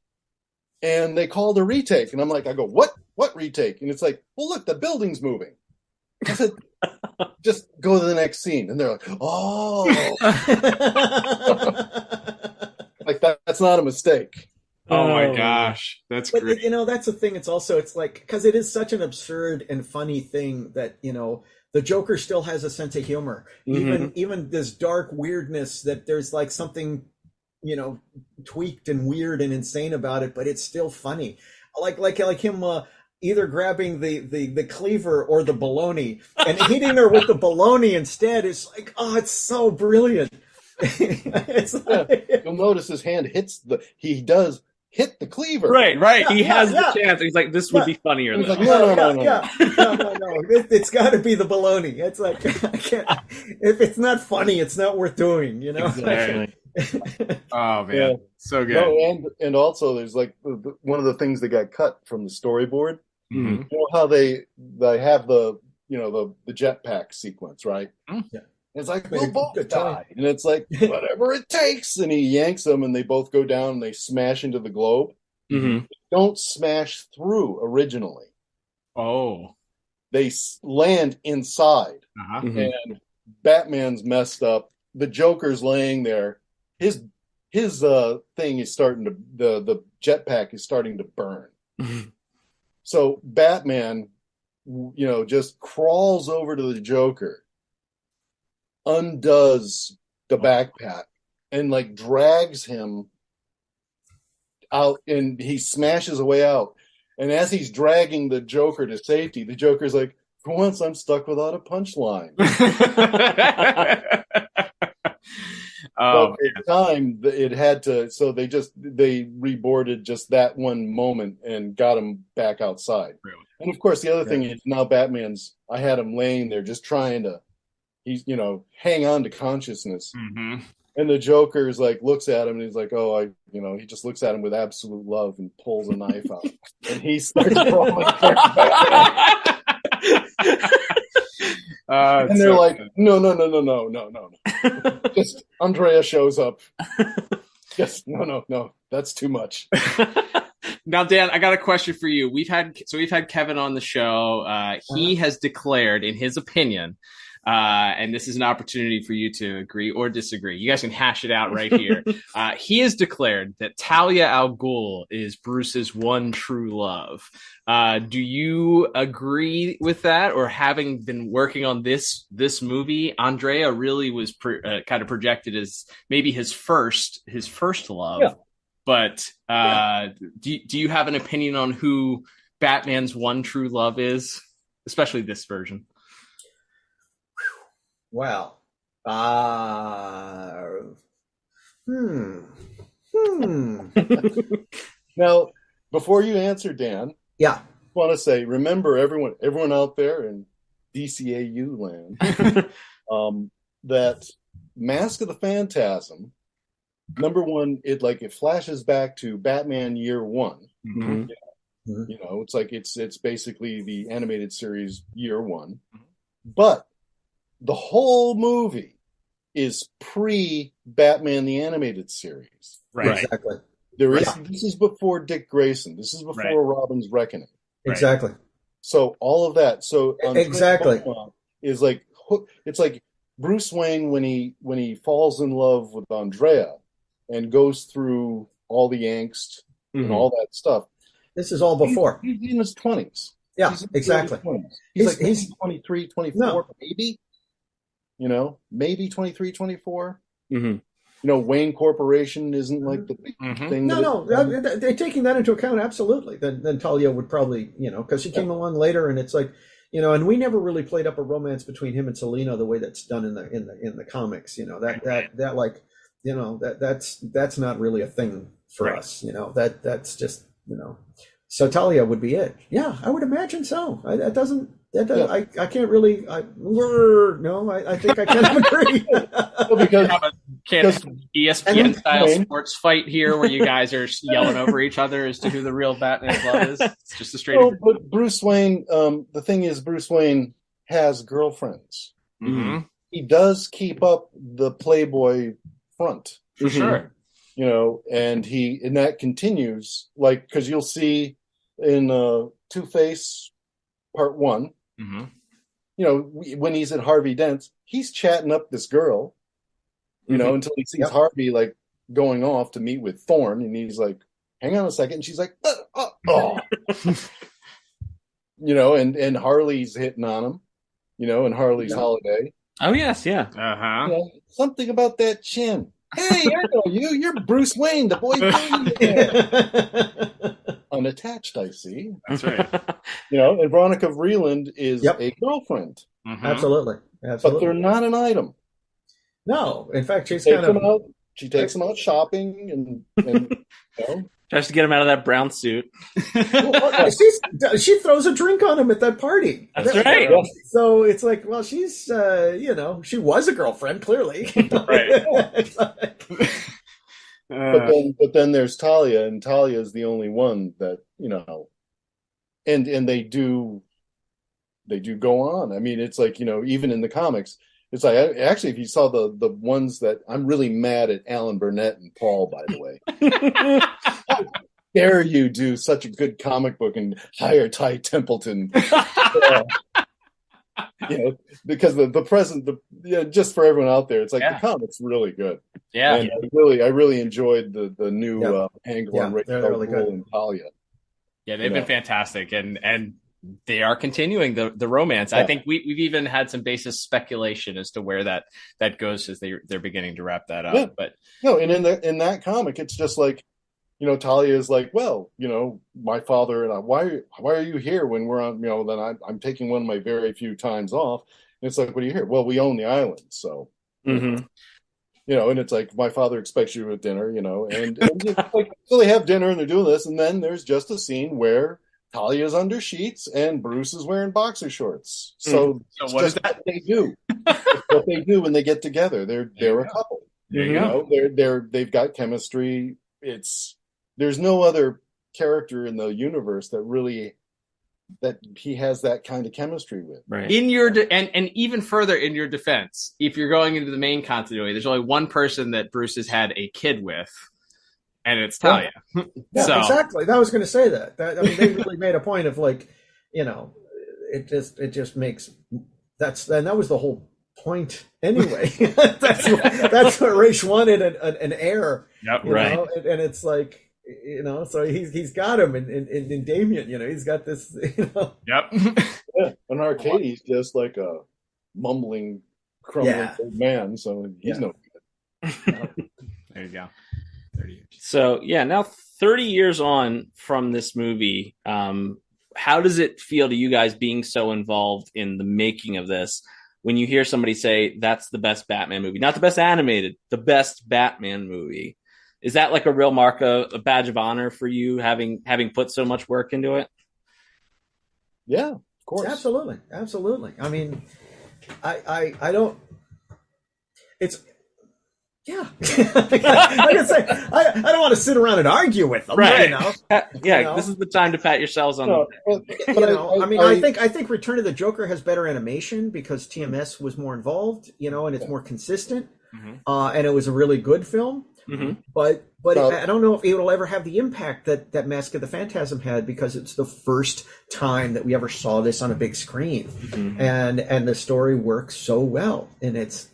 And they called a retake, and I'm like, I go, what retake? And it's like, well, look, the building's moving. I said, just go to the next scene, and they're like, oh, like that's not a mistake. Oh my gosh, that's great. That's the thing. It's like, because it is such an absurd and funny thing that the Joker still has a sense of humor, even this dark weirdness that there's like something, tweaked and weird and insane about it, but it's still funny. Like him either grabbing the cleaver or the bologna and hitting her with the bologna instead is like, oh, it's so brilliant. You'll notice his hand he does hit the cleaver. Right. He has the chance. He's like, this would be funnier. He's like, no. It's got to be the baloney. It's like, I can't. If it's not funny, it's not worth doing. Exactly. Oh man, so good. No, and also there's like one of the things that got cut from the storyboard. Mm-hmm. How they have the the jetpack sequence, right? Mm. Yeah. It's like, we'll both die. And it's like, whatever it takes. And he yanks them and they both go down and they smash into the globe. Mm-hmm. They don't smash through originally. Oh. They land inside. Uh-huh. Mm-hmm. And Batman's messed up. The Joker's laying there. His thing is starting to, the jetpack is starting to burn. Mm-hmm. So Batman, just crawls over to the Joker, undoes the backpack, and like drags him out, and he smashes away out. And as he's dragging the Joker to safety, the Joker's like, for once I'm stuck without a punchline. But at the time, it had to, so they reboarded just that one moment and got him back outside. Really? And of course, the other thing is now I had him laying there just trying to, hang on to consciousness. Mm-hmm. And the Joker's like, looks at him and he's like, he just looks at him with absolute love and pulls a knife out. And he starts crawling towards Batman. And they're like, no. Just Andrea shows up. Just no, that's too much. Now, Dan, I got a question for you. We've had Kevin on the show. He has declared, in his opinion, and this is an opportunity for you to agree or disagree. You guys can hash it out right here. He has declared that Talia al Ghul is Bruce's one true love. Do you agree with that? Or having been working on this movie, Andrea really was kind of projected as maybe his first love. Yeah. But do you have an opinion on who Batman's one true love is, especially this version? Well, Now, before you answer, Dan, I want to say, remember everyone out there in DCAU land, that Mask of the Phantasm, number one, it flashes back to Batman Year One. Mm-hmm. It's like it's basically the animated series Year One, but the whole movie is pre-Batman the Animated Series. Right. Exactly. This is before Dick Grayson. This is before Robin's Reckoning. Exactly. So all of that. So exactly is like, it's like Bruce Wayne when he falls in love with Andrea and goes through all the angst and all that stuff. This is all before. He's in his 20s. Yeah, exactly. He's 23, 24, maybe. Maybe 23, 24. Mm-hmm. Wayne Corporation isn't like the big thing. No, they're taking that into account, absolutely. Then Talia would probably, because she came along later, and it's like, and we never really played up a romance between him and Selina the way that's done in the comics. That's not really a thing for us. That's just So Talia would be it. Yeah, I would imagine so. I can't really. I think I kind of agree. Because ESPN style sports fight here, where you guys are yelling over each other as to who the real Batman's love is. It's just a straight. But Bruce Wayne. The thing is, Bruce Wayne has girlfriends. Mm-hmm. He does keep up the Playboy front, for sure. And that continues, because you'll see in Two-Face Part 1. Mm-hmm. When he's at Harvey Dent's, he's chatting up this girl, until he sees Harvey going off to meet with Thorne, and he's like, hang on a second. And she's like, oh. And Harley's hitting on him, and Harley's Holiday. Oh, yes, yeah. Uh-huh. Something about that chin. Hey, I know you. You're Bruce Wayne, the boy unattached, I see. That's right. And Veronica Vreeland is a girlfriend. Mm-hmm. Absolutely. But they're not an item. No, in fact, she takes them out shopping and tries to get him out of that brown suit. She throws a drink on him at that party. That's right. So it's like, well, she's she was a girlfriend, clearly. Right. But then there's Talia, and Talia is the only one that and they do they do go on. I mean, it's like, even in the comics, it's like, actually, if you saw the ones that I'm really mad at Alan Burnett and Paul, by the way. How dare you do such a good comic book and hire Ty Templeton? Because the present, just for everyone out there, it's like the comic's really good. Yeah, and I really enjoyed the new angle on Rachel really and Talia. Yeah, they've been fantastic, and they are continuing the romance. I think we've even had some basis speculation as to where that goes as they're beginning to wrap that up. Yeah. But no, and in that comic, it's just like, Talia is like, well, my father and I, why are you here when we're on, then I'm taking one of my very few times off. And it's like, what are you here? Well, we own the island. So, and it's like, my father expects you at dinner, and it's like, so they have dinner and they're doing this. And then there's just a scene where Talia's under sheets and Bruce is wearing boxer shorts. So what is that? What they do. It's what they do when they get together. They're a couple. There you go. They've got chemistry. There's no other character in the universe that he has that kind of chemistry with. Right. In your and even further in your defense, if you're going into the main continuity, there's only one person that Bruce has had a kid with, and it's Talia. Yeah, so. Exactly. I was going to say that. I mean, they really made a point of like, it just makes that was the whole point anyway. that's what Raish wanted, an heir. Yep. Right. And it's like, so he's got him in Damien, he's got this, Yep. Yeah. And Arcadie's just like a mumbling, crumbling old man, so he's no good. There you go. 30 years. So now 30 years on from this movie, how does it feel to you guys being so involved in the making of this when you hear somebody say that's the best Batman movie, not the best animated, the best Batman movie? Is that like a real mark, a badge of honor for you, having put so much work into it? Yeah, of course. Absolutely. I mean, I don't. It's. Yeah, like I say, I don't want to sit around and argue with them, right? This is the time to pat yourselves on. I think Return of the Joker has better animation because TMS was more involved, and it's more consistent, and it was a really good film. Mm-hmm. But I don't know if it will ever have the impact that Mask of the Phantasm had because it's the first time that we ever saw this on a big screen, and the story works so well, and it's.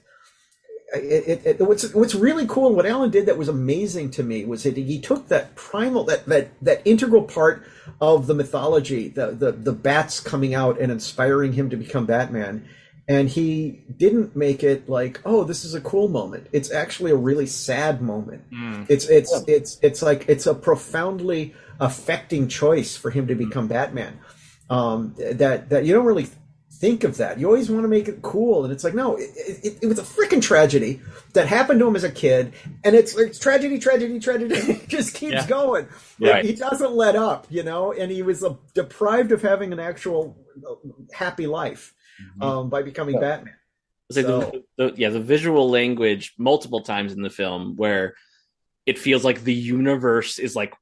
What's really cool and what Alan did that was amazing to me was that he took that primal that integral part of the mythology, the bats coming out and inspiring him to become Batman, and he didn't make it like, oh, this is a cool moment. It's actually a really sad moment. It's like it's a profoundly affecting choice for him to become Batman. That you don't really think of that. You always want to make it cool, and it's like, no, it was a freaking tragedy that happened to him as a kid, and it's tragedy. It just keeps going. Right. He doesn't let up, and he was deprived of having an actual happy life by becoming Batman. The visual language multiple times in the film where it feels like the universe is like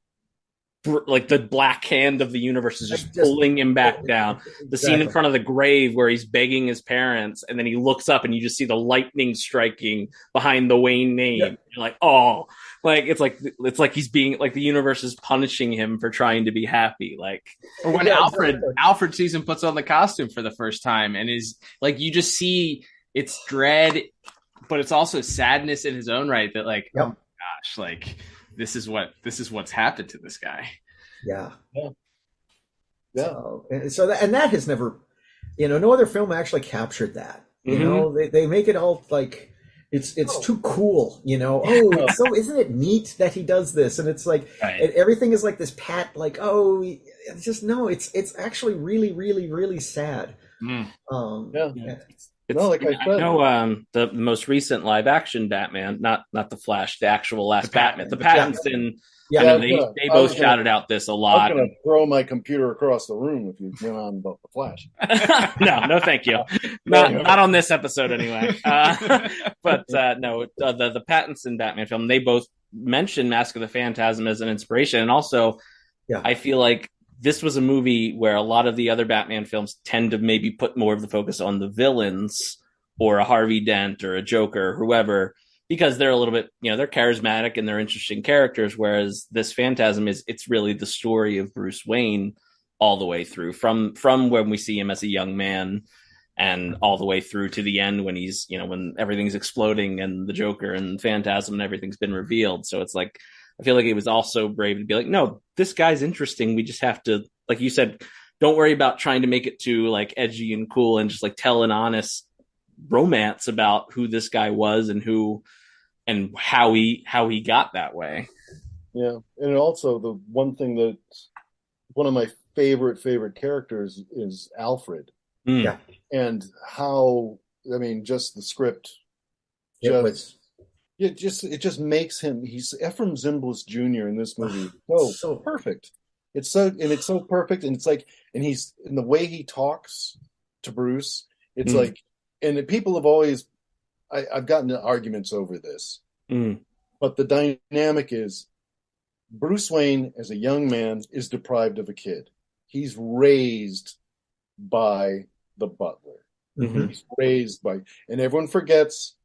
the black hand of the universe is just pulling him back down. The scene in front of the grave where he's begging his parents, and then he looks up and you just see the lightning striking behind the Wayne name. Yeah. You're like, oh, like it's like he's being like the universe is punishing him for trying to be happy. Like, or when Alfred sees him puts on the costume for the first time and is like, you just see it's dread, but it's also sadness in his own right that like, oh my gosh, like. This is what's happened to this guy. Yeah. So that has never, no other film actually captured that. They make it all like it's too cool. So isn't it neat that he does this? And it's like everything is like this pat, like it's just no. It's actually really, really, really sad. The most recent live action Batman, not the Flash, the actual last Batman, the Pattinson. They both shouted out this a lot. I'm going to throw my computer across the room if you went on about the Flash. no, thank you. Not on this episode anyway. But the Pattinson Batman film, they both mentioned Mask of the Phantasm as an inspiration, and also I feel like this was a movie where a lot of the other Batman films tend to maybe put more of the focus on the villains or a Harvey Dent or a Joker or whoever, because they're a little bit, they're charismatic and they're interesting characters. Whereas this Phantasm it's really the story of Bruce Wayne all the way through, from when we see him as a young man and all the way through to the end when he's, when everything's exploding and the Joker and Phantasm and everything's been revealed. So it's like, I feel like it was also brave to be like, no, this guy's interesting. We just have to, like you said, don't worry about trying to make it too like edgy and cool, and just like tell an honest romance about who this guy was and how he got that way. Yeah. And also the one thing that one of my favorite characters is Alfred. Yeah. And how, just the script it just makes him, he's Ephraim Zimbalist Jr. in this movie. So perfect. It's so perfect. And it's like, and he's, in the way he talks to Bruce, it's like, and people have always, I've gotten into arguments over this, but the dynamic is Bruce Wayne as a young man is deprived of a kid. He's raised by the butler. He's raised by, and everyone forgets,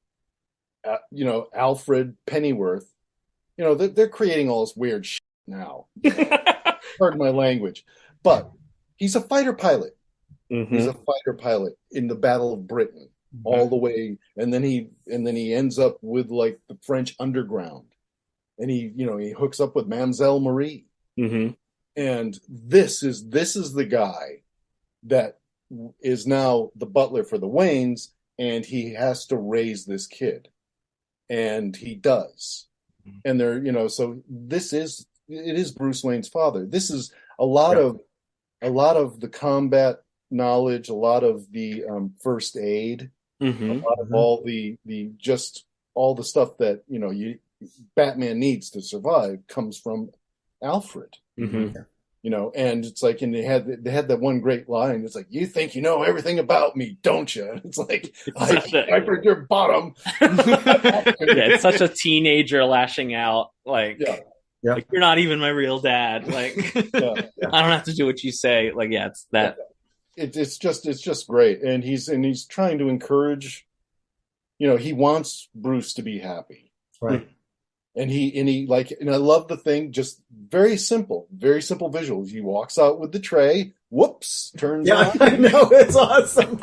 Alfred Pennyworth. They're creating all this weird shit now. Pardon my language, but he's a fighter pilot. He's a fighter pilot in the Battle of Britain all the way, and then he ends up with like the French underground, and he hooks up with Mademoiselle Marie, and this is the guy that is now the butler for the Waynes, and he has to raise this kid, and he does, and they're so it is Bruce Wayne's father. This is a lot of the combat knowledge, a lot of the first aid, a lot of all the just all the stuff that Batman needs to survive comes from Alfred. And it's like, and they had that one great line. It's like, you think you know everything about me, don't you? And it's like, I heard your bottom. It's such a teenager lashing out, like. Yeah. Like, you're not even my real dad. Like, I don't have to do what you say. Like, it's that. It's just great, and he's trying to encourage. He wants Bruce to be happy, right? And I love the thing. Just very simple visuals. He walks out with the tray. Whoops! Turns on. I know, it's awesome.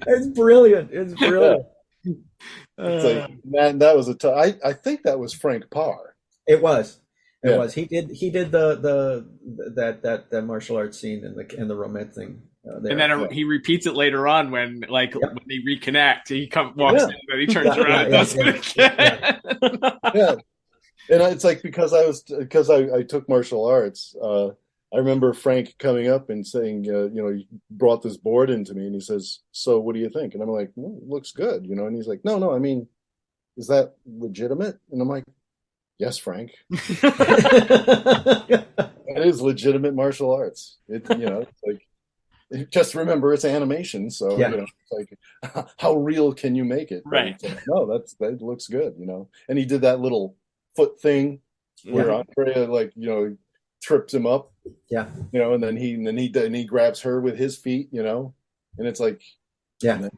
It's brilliant. It's brilliant. It's like, man, that was I think that was Frank Parr. It was. He did that martial arts scene and the romance thing. And then he repeats it later on when they reconnect. He walks in and he turns around and does it again. Yeah. And it's like, because I took martial arts. I remember Frank coming up and saying, he brought this board into me and he says, "So what do you think?" And I'm like, "Well, it looks good," And he's like, "No, I mean, is that legitimate?" And I'm like, "Yes, Frank." It is legitimate martial arts. It's like, just remember it's animation, so it's like, how real can you make it? Right. Like, no, that looks good, And he did that little foot thing where Andrea trips him up. Yeah. And then he grabs her with his feet, and it's like, it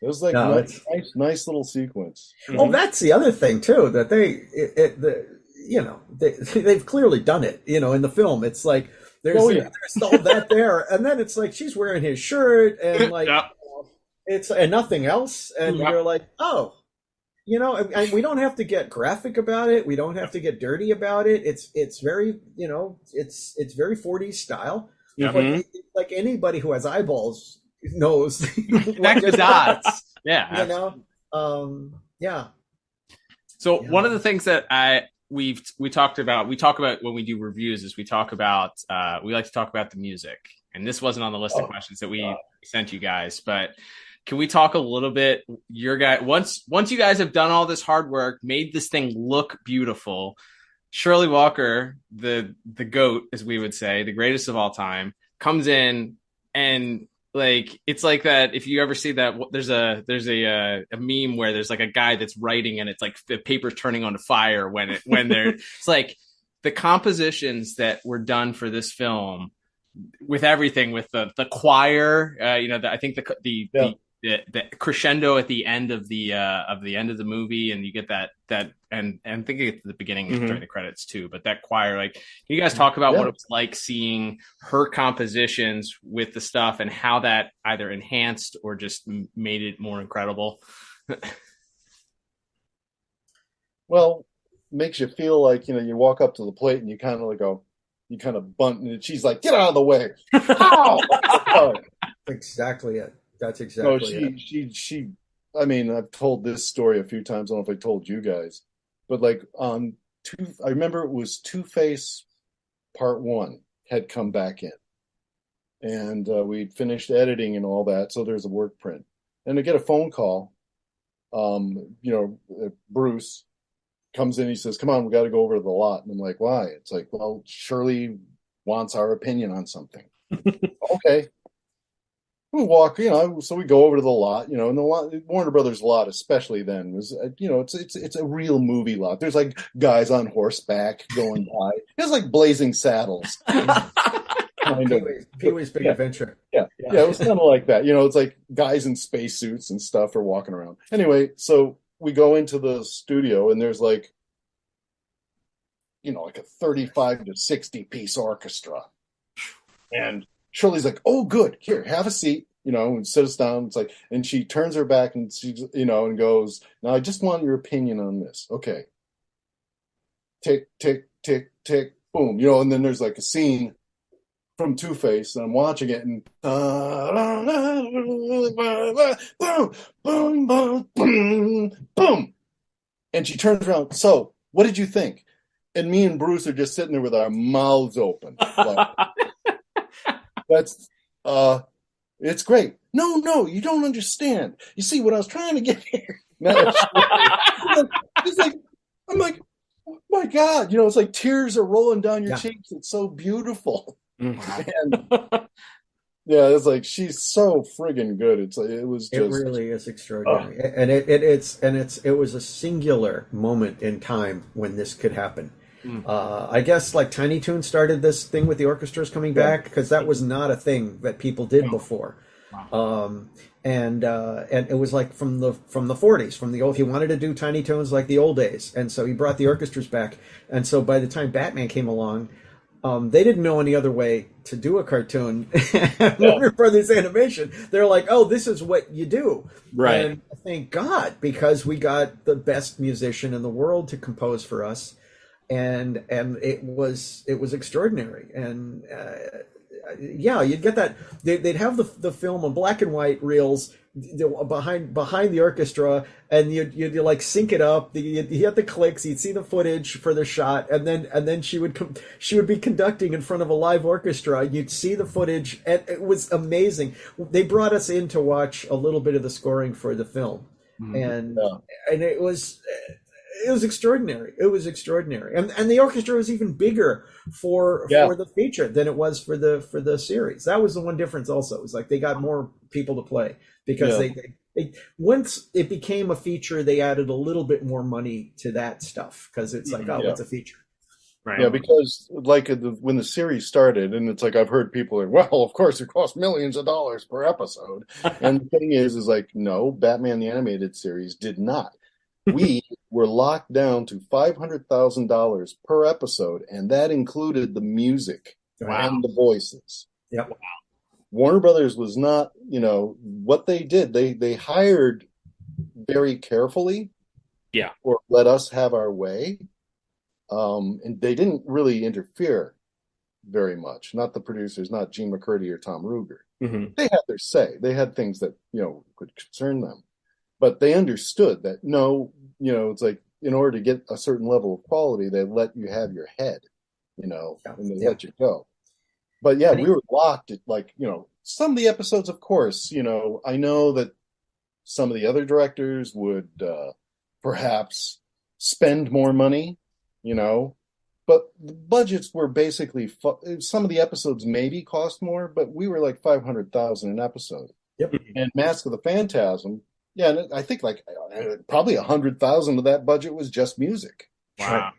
was like nice little sequence. Oh, that's the other thing too, that they've clearly done it. In the film, it's like there's all that there, and then it's like she's wearing his shirt and like it's and nothing else, and you're like, oh, and we don't have to get graphic about it. We don't have to get dirty about it. It's very it's very 40s style. But like anybody who has eyeballs knows connect the dots. So one of the things that we talk about when we do reviews is we like to talk about the music, and this wasn't on the list of questions that we sent you guys, but can we talk a little bit, once you guys have done all this hard work, made this thing look beautiful, Shirley Walker, the GOAT, as we would say, the greatest of all time, comes in and like, it's like that. If you ever see that, there's a meme where there's like a guy that's writing and it's like the paper's turning on fire when it's like the compositions that were done for this film, with everything, with the choir, I think the crescendo at the end of the end of the movie, and you get that and I think it's the beginning during the credits too. But that choir, like, you guys talk about what it was like seeing her compositions with the stuff and how that either enhanced or just made it more incredible. Well, makes you feel like, you walk up to the plate and you kind of you kind of bunt, and she's like, "Get out of the way!" Ow! Exactly it. That's exactly it. She. I mean, I've told this story a few times. I don't know if I told you guys, but I remember it was Two-Face Part 1 had come back in, and we'd finished editing and all that. So there's a work print, and I get a phone call. Bruce comes in. He says, "Come on, we got to go over to the lot." And I'm like, "Why?" It's like, "Well, Shirley wants our opinion on something." Okay. We walk, so we go over to the lot, and the lot, Warner Brothers lot, especially then, was, it's a real movie lot. There's like guys on horseback going by. It's like Blazing Saddles. Pee-wee's Big Adventure. Yeah, it was kind of like that. It's like guys in spacesuits and stuff are walking around. Anyway, so we go into the studio, and there's like a 35 to 60 piece orchestra, and Shirley's like, "Oh, good. Here, have a seat, and sit us down." It's like, and she turns her back and she, and goes, "Now, I just want your opinion on this." Okay. Tick, tick, tick, tick, boom. And then there's like a scene from Two-Face, and I'm watching it, and boom, boom, boom, boom, boom. And she turns around. "So, what did you think?" And me and Bruce are just sitting there with our mouths open. Like, it's great. No, you don't understand. You see, what I was trying to get here. It's like, I'm like, oh my God, it's like tears are rolling down your cheeks. It's so beautiful. And it's like, she's so friggin' good. It really is extraordinary. And it was a singular moment in time when this could happen. I guess like Tiny Toon started this thing with the orchestras coming back, because that was not a thing that people did before. And it was like from the 40s, from the old, he wanted to do Tiny Toons like the old days, and so he brought the orchestras back. And so by the time Batman came along, they didn't know any other way to do a cartoon. Warner Brothers Animation, they're like, "Oh, this is what you do." Right. And thank God, because we got the best musician in the world to compose for us. And it was extraordinary. And you'd get that. They'd have the film on black and white reels behind the orchestra, and you'd like sync it up. You'd hit the clicks. You'd see the footage for the shot, and then she would be conducting in front of a live orchestra. You'd see the footage, and it was amazing. They brought us in to watch a little bit of the scoring for the film, and it was. It was extraordinary. It was extraordinary, and the orchestra was even bigger for the feature than it was for the series. That was the one difference. Also, it was like they got more people to play, because they once it became a feature, they added a little bit more money to that stuff, because it's like, it's a feature. Right. Yeah, because like when the series started, and it's like, I've heard people like, "Well, of course it costs millions of dollars per episode," and the thing is like, no, Batman the Animated Series did not. We were locked down to $500,000 per episode, and that included the music and the voices. Yep. Wow. Warner Brothers was not, what they did. They hired very carefully, or let us have our way, and they didn't really interfere very much. Not the producers, not Gene McCurdy or Tom Ruger. Mm-hmm. They had their say. They had things that could concern them. But they understood that, it's like, in order to get a certain level of quality, they let you have your head, and they let you go. But we were locked at some of the episodes, of course, I know that some of the other directors would perhaps spend more money, but the budgets were basically, some of the episodes maybe cost more, but we were like $500,000 an episode. Yep. And Mask of the Phantasm, and I think like probably $100,000 of that budget was just music. Wow.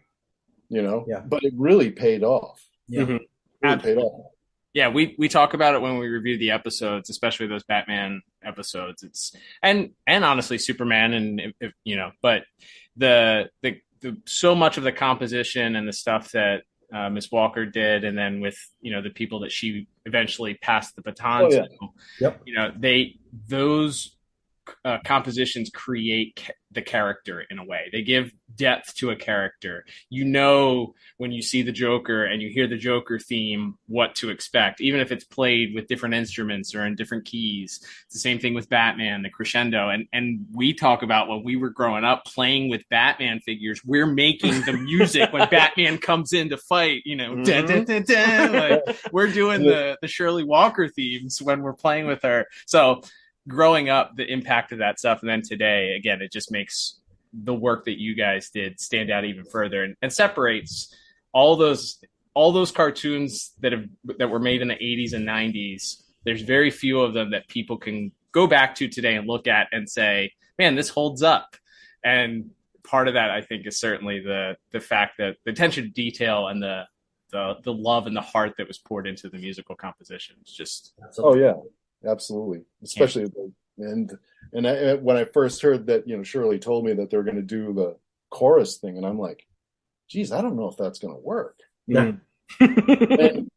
Yeah. But it really paid off. Yeah. Mm-hmm. Really paid off. Yeah, we talk about it when we review the episodes, especially those Batman episodes. It's and honestly Superman and but the so much of the composition and the stuff that Miss Walker did, and then with the people that she eventually passed the baton to. Yep. Those compositions create the character in a way. They give depth to a character. When you see the Joker and you hear the Joker theme, what to expect, even if it's played with different instruments or in different keys. It's the same thing with Batman, the crescendo. And we talk about when we were growing up playing with Batman figures, we're making the music when Batman comes in to fight, dun, dun, dun, dun. Like, we're doing the Shirley Walker themes when we're playing with her. So growing up, the impact of that stuff, and then today, again, it just makes the work that you guys did stand out even further, and separates all those cartoons that were made in the 80s and 90s. There's very few of them that people can go back to today and look at and say, man, this holds up. And part of that, I think, is certainly the fact that the attention to detail and the love and the heart that was poured into the musical composition. It's just Absolutely, especially when I first heard that Shirley told me that they're going to do the chorus thing, and I'm like, geez, I don't know if that's going to work. Yeah. And,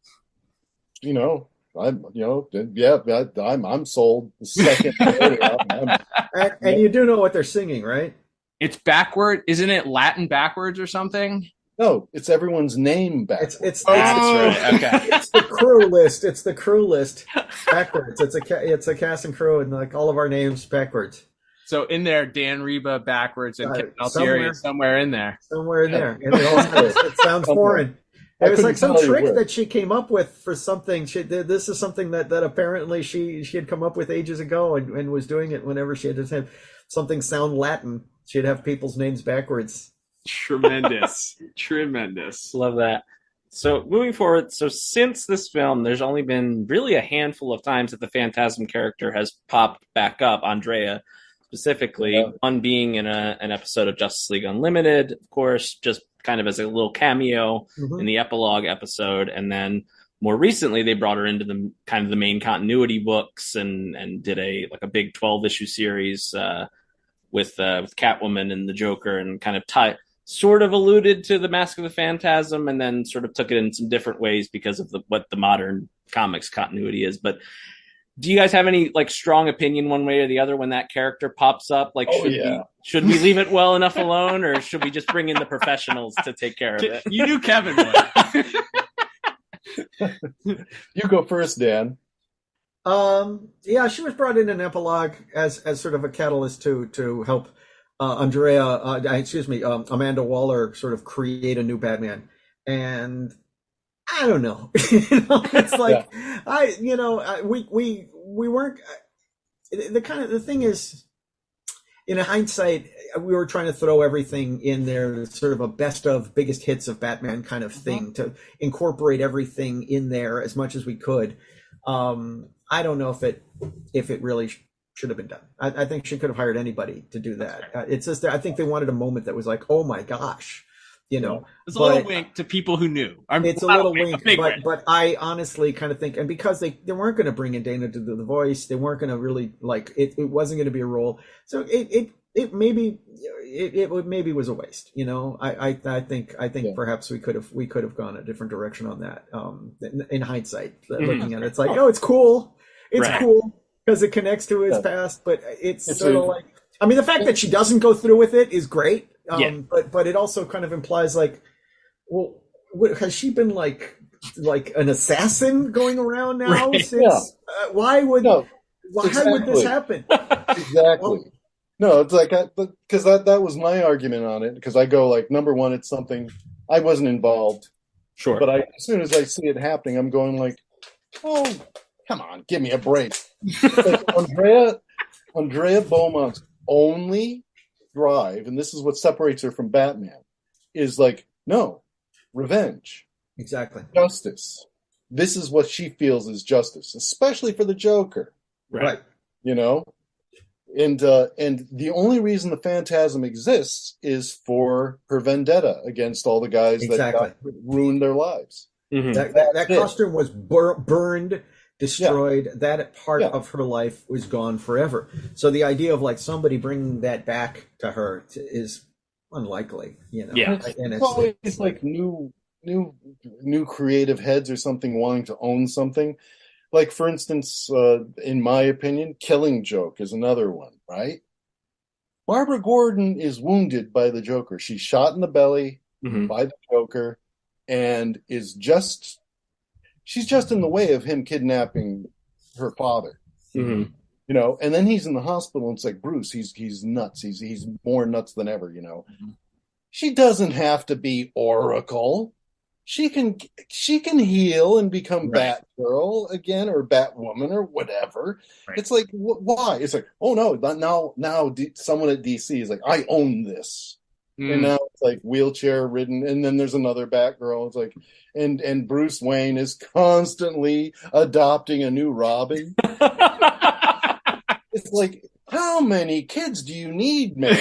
I'm sold. The second, and you do know what they're singing, right? It's backward, isn't it? Latin backwards or something? No, it's everyone's name back. It's right. Okay. It's the crew list. It's the crew list backwards. It's a cast and crew, and like all of our names backwards. So in there, Dan Riba backwards and Kevin Altieri somewhere in there. Somewhere in there. And it sounds foreign. It was like some trick that she came up with for something. This is something that apparently she had come up with ages ago and was doing it whenever she had to have something sound Latin. She'd have people's names backwards. Tremendous. Love that. So moving forward, since this film, there's only been really a handful of times that the Phantasm character has popped back up, Andrea specifically, one being in an episode of Justice League Unlimited, of course, just kind of as a little cameo in the epilogue episode, and then more recently they brought her into the kind of the main continuity books and did a big 12-issue series with Catwoman and the Joker, and kind of sort of alluded to the Mask of the Phantasm, and then sort of took it in some different ways because of what the modern comics continuity is. But do you guys have any strong opinion one way or the other when that character pops up? Should we leave it well enough alone, or should we just bring in the professionals to take care of it? You knew Kevin would. You go first, Dan. She was brought in an epilogue as sort of a catalyst to help Amanda Waller sort of create a new Batman. And I don't know. It's like we weren't the thing is, in hindsight, we were trying to throw everything in there, sort of a best of biggest hits of Batman kind of thing, to incorporate everything in there as much as we could. I don't know if it really should have been done. I think she could have hired anybody to do that. It's just I think they wanted a moment that was like, oh my gosh, It's a little wink to people who knew. It's a little wink, but I honestly kind of think, and because they weren't going to bring in Dana to do the voice, they weren't going to really it wasn't going to be a role. So it maybe was a waste. I think perhaps we could have gone a different direction on that. In hindsight, looking at it, it's like, oh, it's cool. It's cool because it connects to his past, but it's sort of like, I mean, the fact that she doesn't go through with it is great. But it also kind of implies well, has she been like an assassin going around now? Right. Since why would this happen? Exactly. No, it's like because that was my argument on it. Because I go number one, it's something I wasn't involved. Sure. But as soon as I see it happening, I'm going oh, come on, give me a break. Andrea Beaumont's only drive, and this is what separates her from Batman, is no, revenge. Exactly. Justice. This is what she feels is justice, especially for the Joker. Right. And the only reason the Phantasm exists is for her vendetta against all the guys that ruined their lives. Mm-hmm. That costume was burned, destroyed. That part of her life was gone forever. So the idea of like somebody bringing that back to her is unlikely. Yeah, it's always like new creative heads or something wanting to own something. Like, for instance, in my opinion, Killing Joke is another one, right? Barbara Gordon is wounded by the Joker. She's shot in the belly by the Joker and she's just in the way of him kidnapping her father. Mm-hmm. And then he's in the hospital and it's like, Bruce, he's nuts. He's more nuts than ever, Mm-hmm. She doesn't have to be Oracle. She can heal and become Batgirl again, or Batwoman, or whatever. Right. It's like, why? It's like, oh no, now someone at DC is like, I own this, and now it's like wheelchair ridden, and then there's another Batgirl. It's like, and Bruce Wayne is constantly adopting a new Robin. It's like, how many kids do you need, man?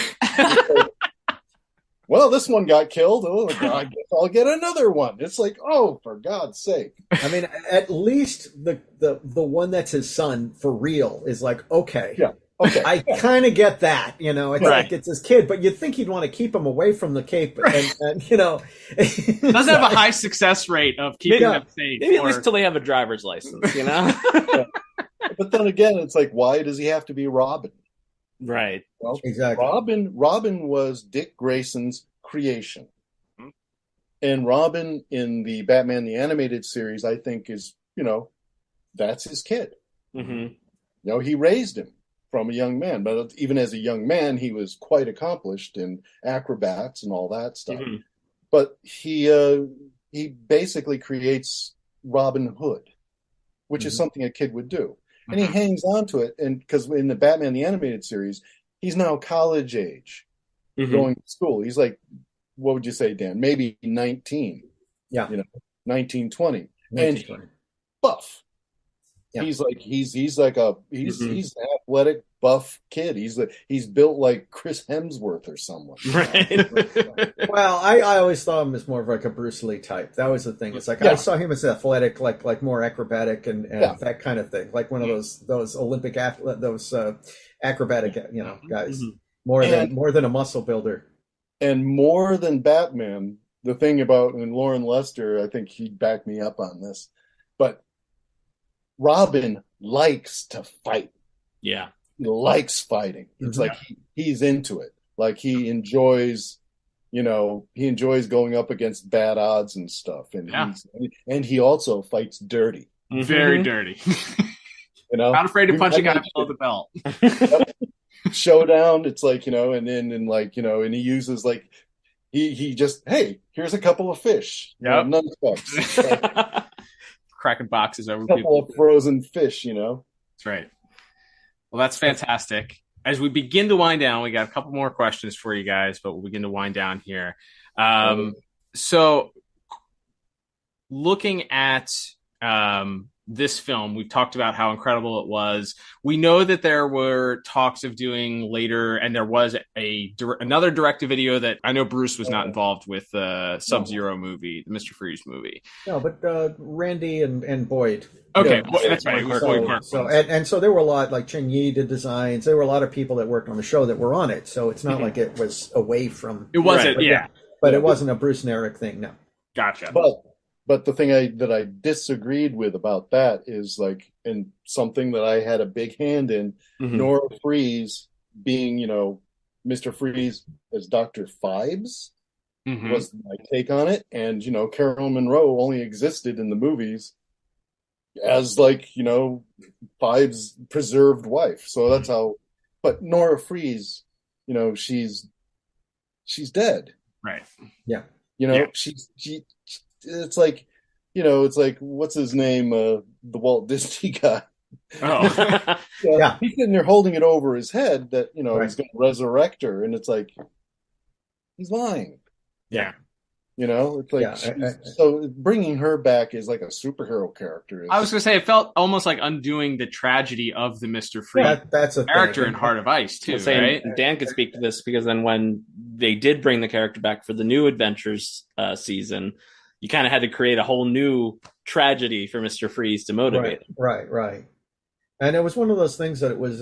Well, this one got killed. Oh, I guess I'll get another one. It's like, oh, for God's sake. I mean, at least the one that's his son for real is like, okay. Yeah. Okay. I kind of get that, It's like it's his kid, but you'd think he'd want to keep him away from the cape, and doesn't have a high success rate of keeping them safe. Maybe at least till they have a driver's license, Yeah. But then again, it's like, why does he have to be Robin? Right. Well, exactly. Robin was Dick Grayson's creation. Mm-hmm. And Robin in the Batman the Animated Series, I think is, that's his kid. Mm-hmm. He raised him from a young man, but even as a young man, he was quite accomplished in acrobats and all that stuff. Mm-hmm. But he basically creates Robin Hood, which is something a kid would do. And he hangs on to it, and because in the Batman the Animated Series, he's now college age, going to school. He's like, what would you say, Dan? Maybe 19. Yeah. 19, 20. And he's buff. Yeah. He's an athletic, buff kid. He's built like Chris Hemsworth or someone. Right. Well, I always thought him as more of like a Bruce Lee type. That was the thing. It's like I saw him as athletic, like more acrobatic and that kind of thing. Like one of those Olympic acrobatic, guys. More than a muscle builder. And more than Batman, the thing about, and Lauren Lester, I think he'd back me up on this, but Robin likes to fight. Yeah. He likes fighting. It's like he's into it. Like he enjoys going up against bad odds and stuff. And he also fights dirty. Very dirty. Not afraid to punch a guy below the belt. Showdown, it's like, and he uses like he just, hey, here's a couple of fish. Yep. Nunchucks. Cracking boxes over a couple of frozen fish, That's right. Well, that's fantastic. As we begin to wind down, we got a couple more questions for you guys, but we'll begin to wind down here. So looking at this film, we've talked about how incredible it was. We know that there were talks of doing later, and there was another direct-to-video that I know Bruce was not involved with, the Sub-Zero movie, the Mr. Freeze movie. No, but Randy and Boyd. Okay, that's right. So there were a lot, like Chen Yi did designs. There were a lot of people that worked on the show that were on it. So it's not like it was away from. It wasn't, But it wasn't a Bruce and Eric thing, no. Gotcha. But the thing that I disagreed with about that is like, and something that I had a big hand in, Nora Freeze being, Mr. Freeze as Dr. Phibes was my take on it. And, Carol Monroe only existed in the movies as like, Phibes' preserved wife. So that's how, but Nora Freeze, she's dead. Right. Yeah. It's like, it's like, what's his name? The Walt Disney guy. Oh, He's sitting there holding it over his head that, he's going to resurrect her. And it's like, he's lying. Yeah. It's like so bringing her back is like a superhero character. I was going to say it felt almost like undoing the tragedy of the Mr. Freeze that's a character thing. in Heart of Ice too, saying, right? Dan could speak to this because then when they did bring the character back for the New Adventures season, you kind of had to create a whole new tragedy for Mr. Freeze to motivate him. Right. And it was one of those things that it was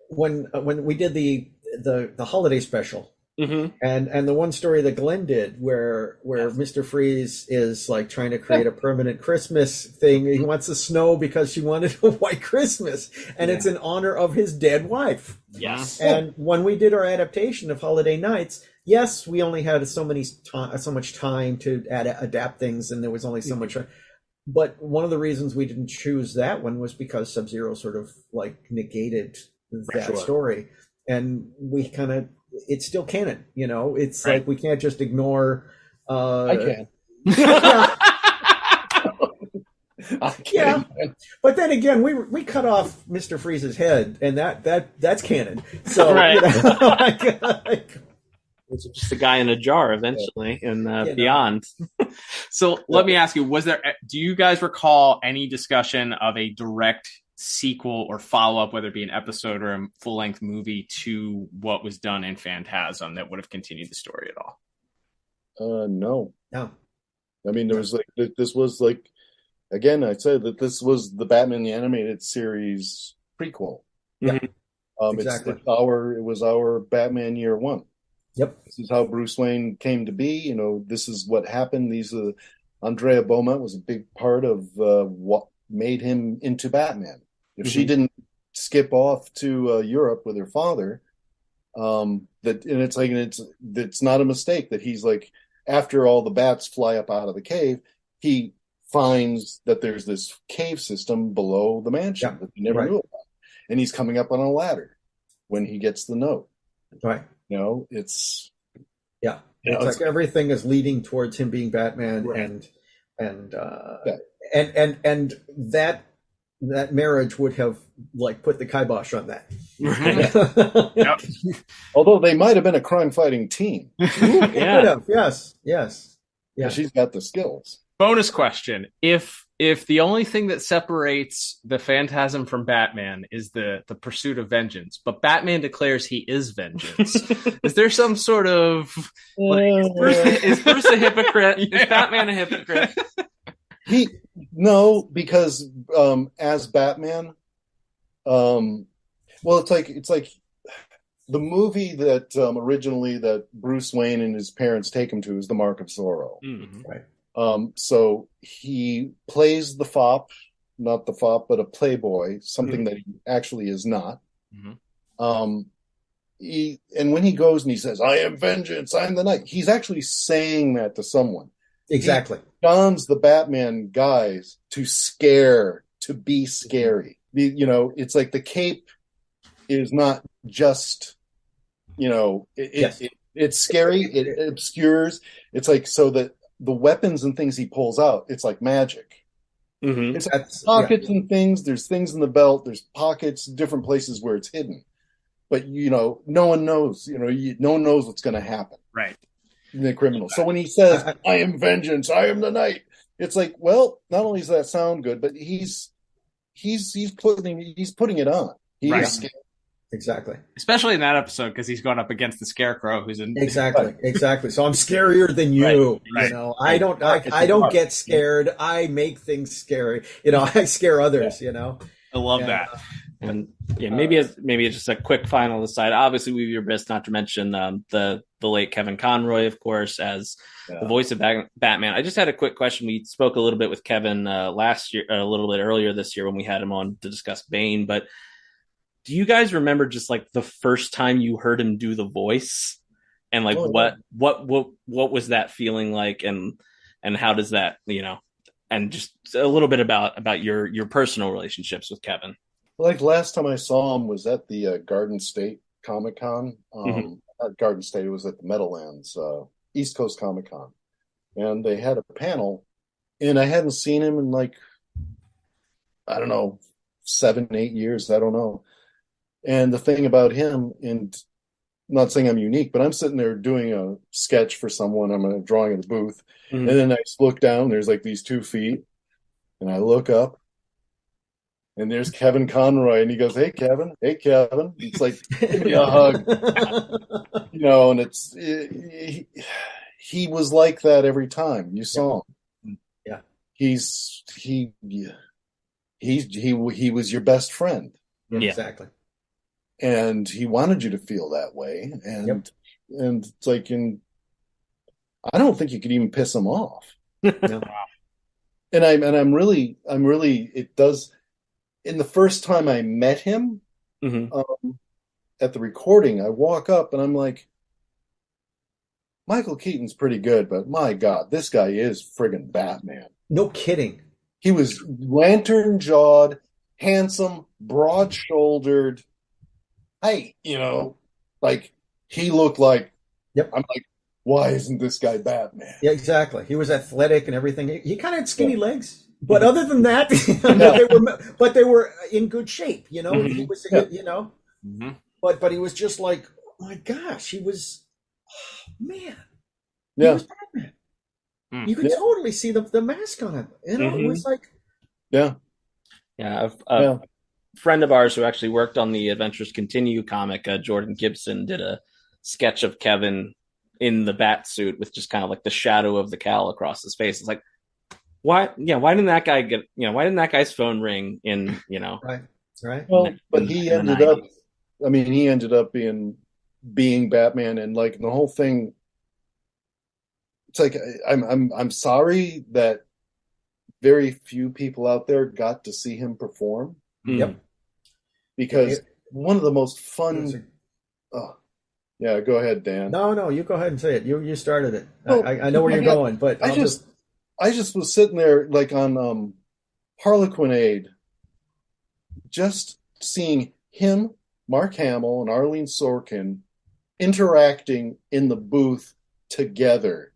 when we did the holiday special. Mm-hmm. And the one story that Glenn did where Mr. Freeze is like trying to create a permanent Christmas thing. He wants the snow because she wanted a white Christmas, and it's in honor of his dead wife. Yes. And when we did our adaptation of Holiday Nights, yes, we only had so much time to adapt things, and there was only so much. But one of the reasons we didn't choose that one was because Sub-Zero sort of like negated that story, and we kind of. It's still canon, It's like we can't just ignore. I can. I can. Yeah, but then again, we cut off Mr. Freeze's head, and that's canon. So right. It's just a guy in a jar eventually, and beyond. So let me ask you: do you guys recall any discussion of a direct sequel or follow-up, whether it be an episode or a full-length movie, to what was done in Phantasm that would have continued the story at all? No. I mean, there was this was like, again, I said that this was the Batman the Animated Series prequel. Yeah. Exactly. It was our Batman Year One. Yep. This is how Bruce Wayne came to be. This is what happened. Andrea Beaumont was a big part of what made him into Batman. If she didn't skip off to Europe with her father, it's not a mistake that he's like, after all the bats fly up out of the cave, he finds that there's this cave system below the mansion that he never knew about, and he's coming up on a ladder when he gets the note. Right. It's like everything is leading towards him being Batman, and that marriage would have like put the kibosh on that. Yep. Although they might have been a crime-fighting team. Could have. Yes. Yeah. She's got the skills. Bonus question: If the only thing that separates the Phantasm from Batman is the pursuit of vengeance, but Batman declares he is vengeance, is there some sort of is Bruce a hypocrite? Is Batman a hypocrite? No, because as Batman, it's like the movie that originally that Bruce Wayne and his parents take him to is The Mark of Zorro. Mm-hmm. Right. So he plays the fop, not the fop, but a playboy, something that he actually is not. Mm-hmm. And when he goes and he says, "I am vengeance, I am the night," he's actually saying that to someone. Exactly. He dons the Batman guise to be scary. It's like the cape is not just, it's scary. It obscures. It's like, so that the weapons and things he pulls out, it's like magic. Mm-hmm. It's like pockets and things. There's things in the belt. There's pockets, different places where it's hidden. But, no one knows. No one knows what's going to happen. Right. The criminal. So when he says, "I am vengeance, I am the night," it's like, well, not only does that sound good, but he's putting it on. He's scared. Exactly. Especially in that episode, because he's going up against the Scarecrow, who's in exactly. So I'm scarier than you. Right. I don't get scared. I make things scary. I scare others. I love that. And maybe it's just a quick final aside. Obviously, we do your best not to mention the late Kevin Conroy, of course, as the voice of Batman. I just had a quick question. We spoke a little bit with Kevin last year, a little bit earlier this year when we had him on to discuss Bane. But do you guys remember just like the first time you heard him do the voice, and like what was that feeling like, and how does that and just a little bit about your personal relationships with Kevin. Like last time I saw him was at the Garden State Comic Con. Not Garden State, it was at the Meadowlands, East Coast Comic Con. And they had a panel, and I hadn't seen him in like, I don't know, 7-8 years, I don't know. And the thing about him, and not saying I'm unique, but I'm sitting there doing a sketch for someone. I'm drawing in the booth, Mhm. and then I just look down. There's like these 2 feet, and I look up, and there's Kevin Conroy, and he goes, "Hey, Kevin. Hey, Kevin." It's like, give me a hug, and he was like that every time you saw him. Yeah. He was your best friend. Yeah, Yeah. exactly. And he wanted you to feel that way. And it's like, I don't think you could even piss him off. No. And I'm really, it does. In the first time I met him, at the recording, I walk up and I'm like, Michael Keaton's pretty good, but my God, this guy is friggin' Batman. No kidding. He was lantern-jawed, handsome, broad-shouldered. Hey, like he looked like. Yep. I'm like, why isn't this guy Batman? Yeah, exactly. He was athletic and everything. He kind of had skinny legs, but other than that, they were in good shape. He was, but he was just like, oh my gosh, he was, man. Yeah. He was Batman. You could totally see the mask on him. It was like, yeah. A friend of ours who actually worked on the Adventures Continue comic, Jordan Gibson, did a sketch of Kevin in the bat suit with just kind of like the shadow of the cowl across his face. It's like, why didn't that guy why didn't that guy's phone ring in, Right. Well, but he ended up being Batman, and like the whole thing. It's like, I'm sorry that very few people out there got to see him perform. Yep. Because one of the most fun. Yeah, go ahead, Dan. No, you go ahead and say it. You started it. Well, I know where you're going, but I just was sitting there like on Harlequinade, just seeing him, Mark Hamill, and Arlene Sorkin interacting in the booth together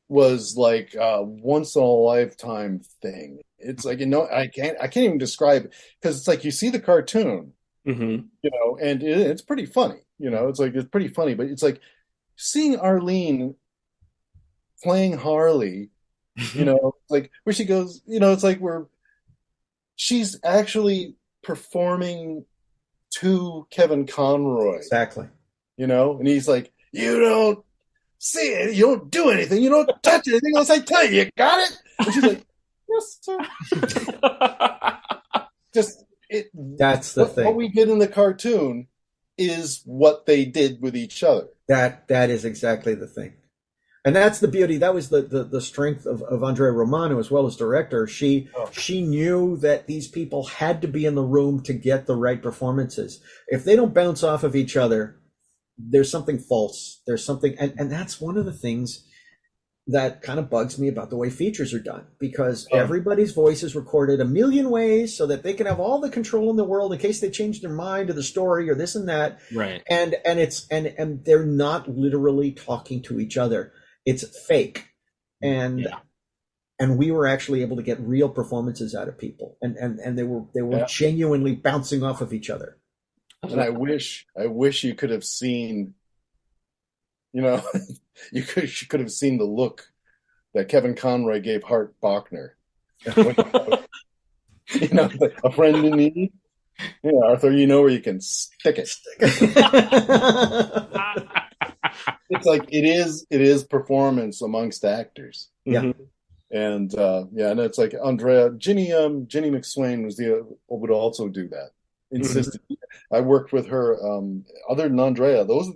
was like a once in a lifetime thing. It's like, I can't even describe it, because it's like you see the cartoon, and it's pretty funny. It's like, it's pretty funny, but it's like seeing Arlene playing Harley, like where she goes, it's like where she's actually performing to Kevin Conroy. Exactly. And he's like, you don't see it, you don't do anything, you don't touch anything unless I tell you got it. And she's like, yes, sir. That's the thing. What we did in the cartoon is what they did with each other. That is exactly the thing. And that's the beauty. That was the strength of Andrea Romano as well as director. She knew that these people had to be in the room to get the right performances. If they don't bounce off of each other, there's something false. There's something, and that's one of the things that kind of bugs me about the way features are done, because everybody's voice is recorded a million ways so that they can have all the control in the world in case they change their mind or the story or this and that. Right. And they're not literally talking to each other. It's fake. And we were actually able to get real performances out of people, and they were genuinely bouncing off of each other. And I wish you could have seen, you could have seen the look that Kevin Conroy gave Hart Bachner. Like a friend in need. Yeah, Arthur, where you can stick it. It's like it is performance amongst actors. Yeah. And and it's like Ginny McSwain would also do that. Insisted. I worked with her. Other than Andrea, those are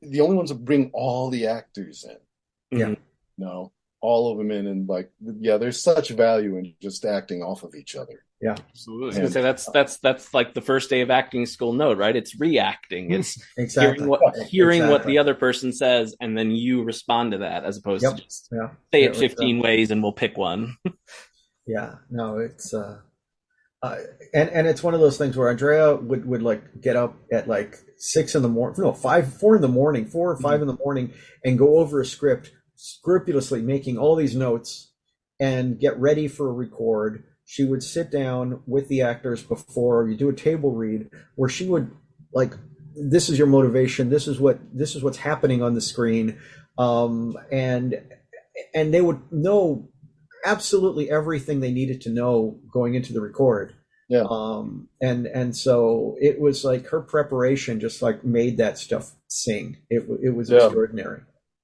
the only ones that bring all the actors in. Yeah. No, all of them in, and like, there's such value in just acting off of each other. Yeah, absolutely. I was gonna say that's like the first day of acting school note, right? It's reacting. It's exactly hearing what the other person says, and then you respond to that, as opposed to just say it 15 ways and we'll pick one. Yeah, no, it's and it's one of those things where Andrea would like get up at like 4 in the morning, 4 or 5 in the morning, and go over a script scrupulously, making all these notes and get ready for a record. She would sit down with the actors before you do a table read, where she would like this is your motivation. This is what's happening on the screen. And they would know absolutely everything they needed to know going into the record. Yeah. And so it was like her preparation just like made that stuff sing. It was extraordinary.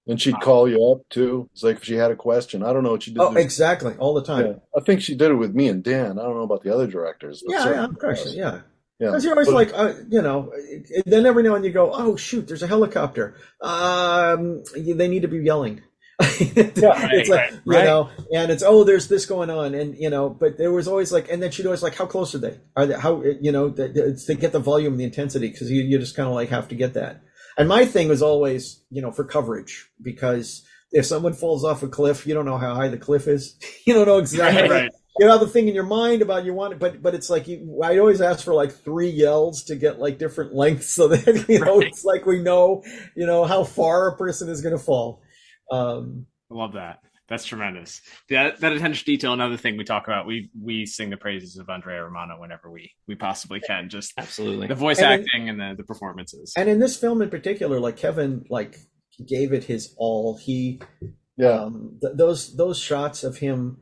And she'd call you up too. It's like if she had a question. I don't know what she did. Oh, exactly. All the time. Yeah. I think she did it with me and Dan. I don't know about the other directors. But Yeah, of course. Yeah. Yeah. Because you're always like, then every now and then you go, oh, shoot, there's a helicopter. They need to be yelling. It's like, you know, and it's, there's this going on. And, but there was always like, and then she'd always like, how close are they? How, to get the volume and the intensity, because you just kind of like have to get that. And my thing was always, for coverage, because if someone falls off a cliff, you don't know how high the cliff is. You don't know exactly. Right. You have the thing in your mind about you want it, but it's like I always ask for like 3 yells to get like different lengths, so that it's like we know how far a person is going to fall. I love that. That's tremendous. That attention to detail. Another thing we talk about. We sing the praises of Andrea Romano whenever we possibly can. Just absolutely the voice acting and the performances. And in this film in particular, like Kevin, like gave it his all. Those shots of him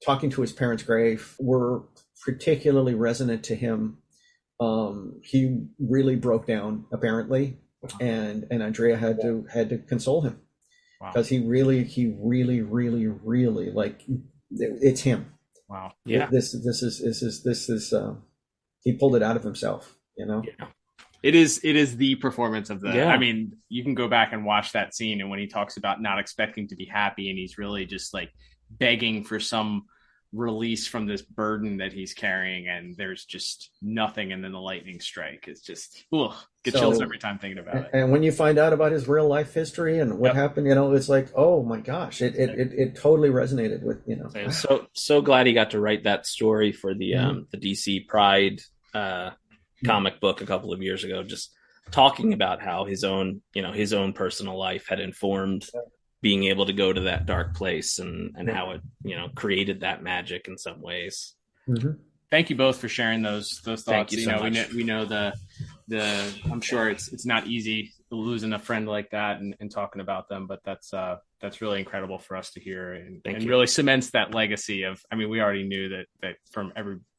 talking to his parents' grave were particularly resonant to him. He really broke down apparently, and Andrea had to console him. Because he really, like, it's him. Wow. Yeah. This is he pulled it out of himself, Yeah. It is the performance of the. Yeah. I mean, you can go back and watch that scene, and when he talks about not expecting to be happy, and he's really just like begging for some release from this burden that he's carrying, and there's just nothing, and then the lightning strike. It's just get chills every time thinking about it. And when you find out about his real life history and what happened, it's like, oh my gosh, it totally resonated with So glad he got to write that story for the DC Pride comic book a couple of years ago, just talking about how his own personal life had informed being able to go to that dark place and how it, created that magic in some ways. Mm-hmm. Thank you both for sharing those thoughts. Thank you so much. We know the I'm sure it's not easy losing a friend like that and talking about them, but that's really incredible for us to hear and really cements that legacy of. I mean, we already knew that from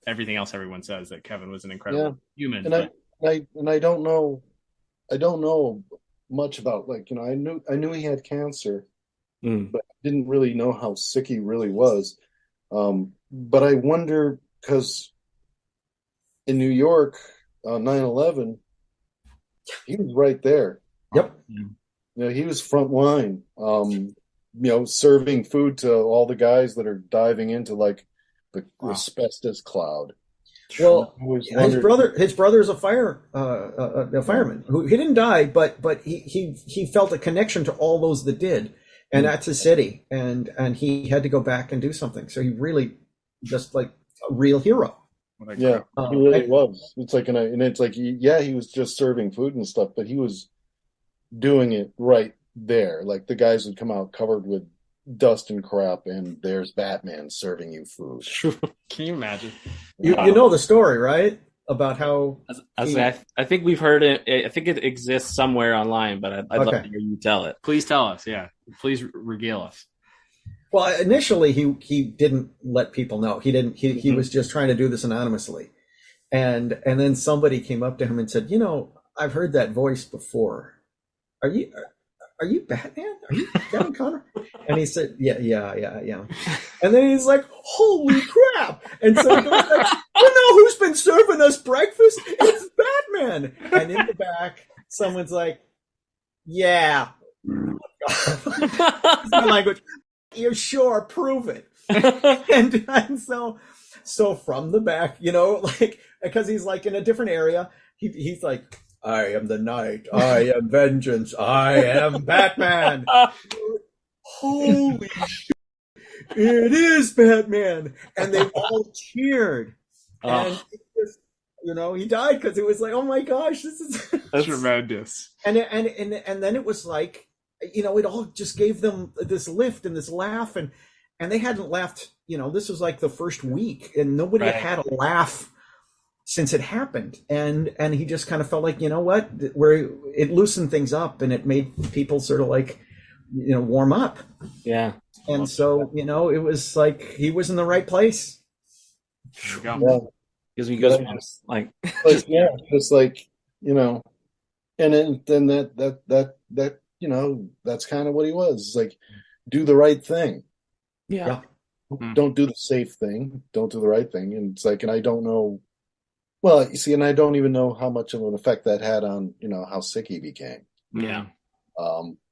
everything else everyone says that Kevin was an incredible human. And I don't know much about, like, I knew he had cancer, but I didn't really know how sick he really was. But I wonder, because in New York on 9/11, he was right there. Yep. He was front line, serving food to all the guys that are diving into like the asbestos cloud. Well, his brother is a fireman who he didn't die, but he felt a connection to all those that did, and that's his city, and he had to go back and do something. So he really just like a real hero. Yeah, he really was. It's like, and it's like, he was just serving food and stuff, but he was doing it right there. Like the guys would come out covered with dust and crap, and there's Batman serving you food. Can you imagine? You know the story, right? About how I think we've heard it. I think it exists somewhere online, but I'd love to hear you tell it. Please tell us. Yeah, please regale us. Well, initially he didn't let people know. He didn't. He was just trying to do this anonymously, and then somebody came up to him and said, I've heard that voice before. Are you Batman? Are you Kevin Conroy? And he said, yeah. And then he's like, holy crap. And so he goes like, who's been serving us breakfast? It's Batman. And in the back, someone's like, yeah. Language. You're sure, prove it. and so from the back, like, because he's like in a different area, he's like, I am the night. I am vengeance. I am Batman. Holy shit. It is Batman. And they all cheered. And it just, he died because it was like, oh my gosh, that's tremendous. And then it was like, it all just gave them this lift and this laugh, and they hadn't laughed. This was like the first week, and nobody had a laugh since it happened, and he just kind of felt like, you know what, where it loosened things up and it made people sort of like, you know, warm up. Yeah. And so, you know, it was like he was in the right place. There we go. Gives me goosebumps. Like, just like, you know, and then that you know, that's kind of what he was. It's like, do the right thing. Yeah. Don't do the safe thing. Don't do the right thing. And it's like, and I don't know. Well, you see, and I don't even know how much of an effect that had on, you know, how sick he became. Yeah.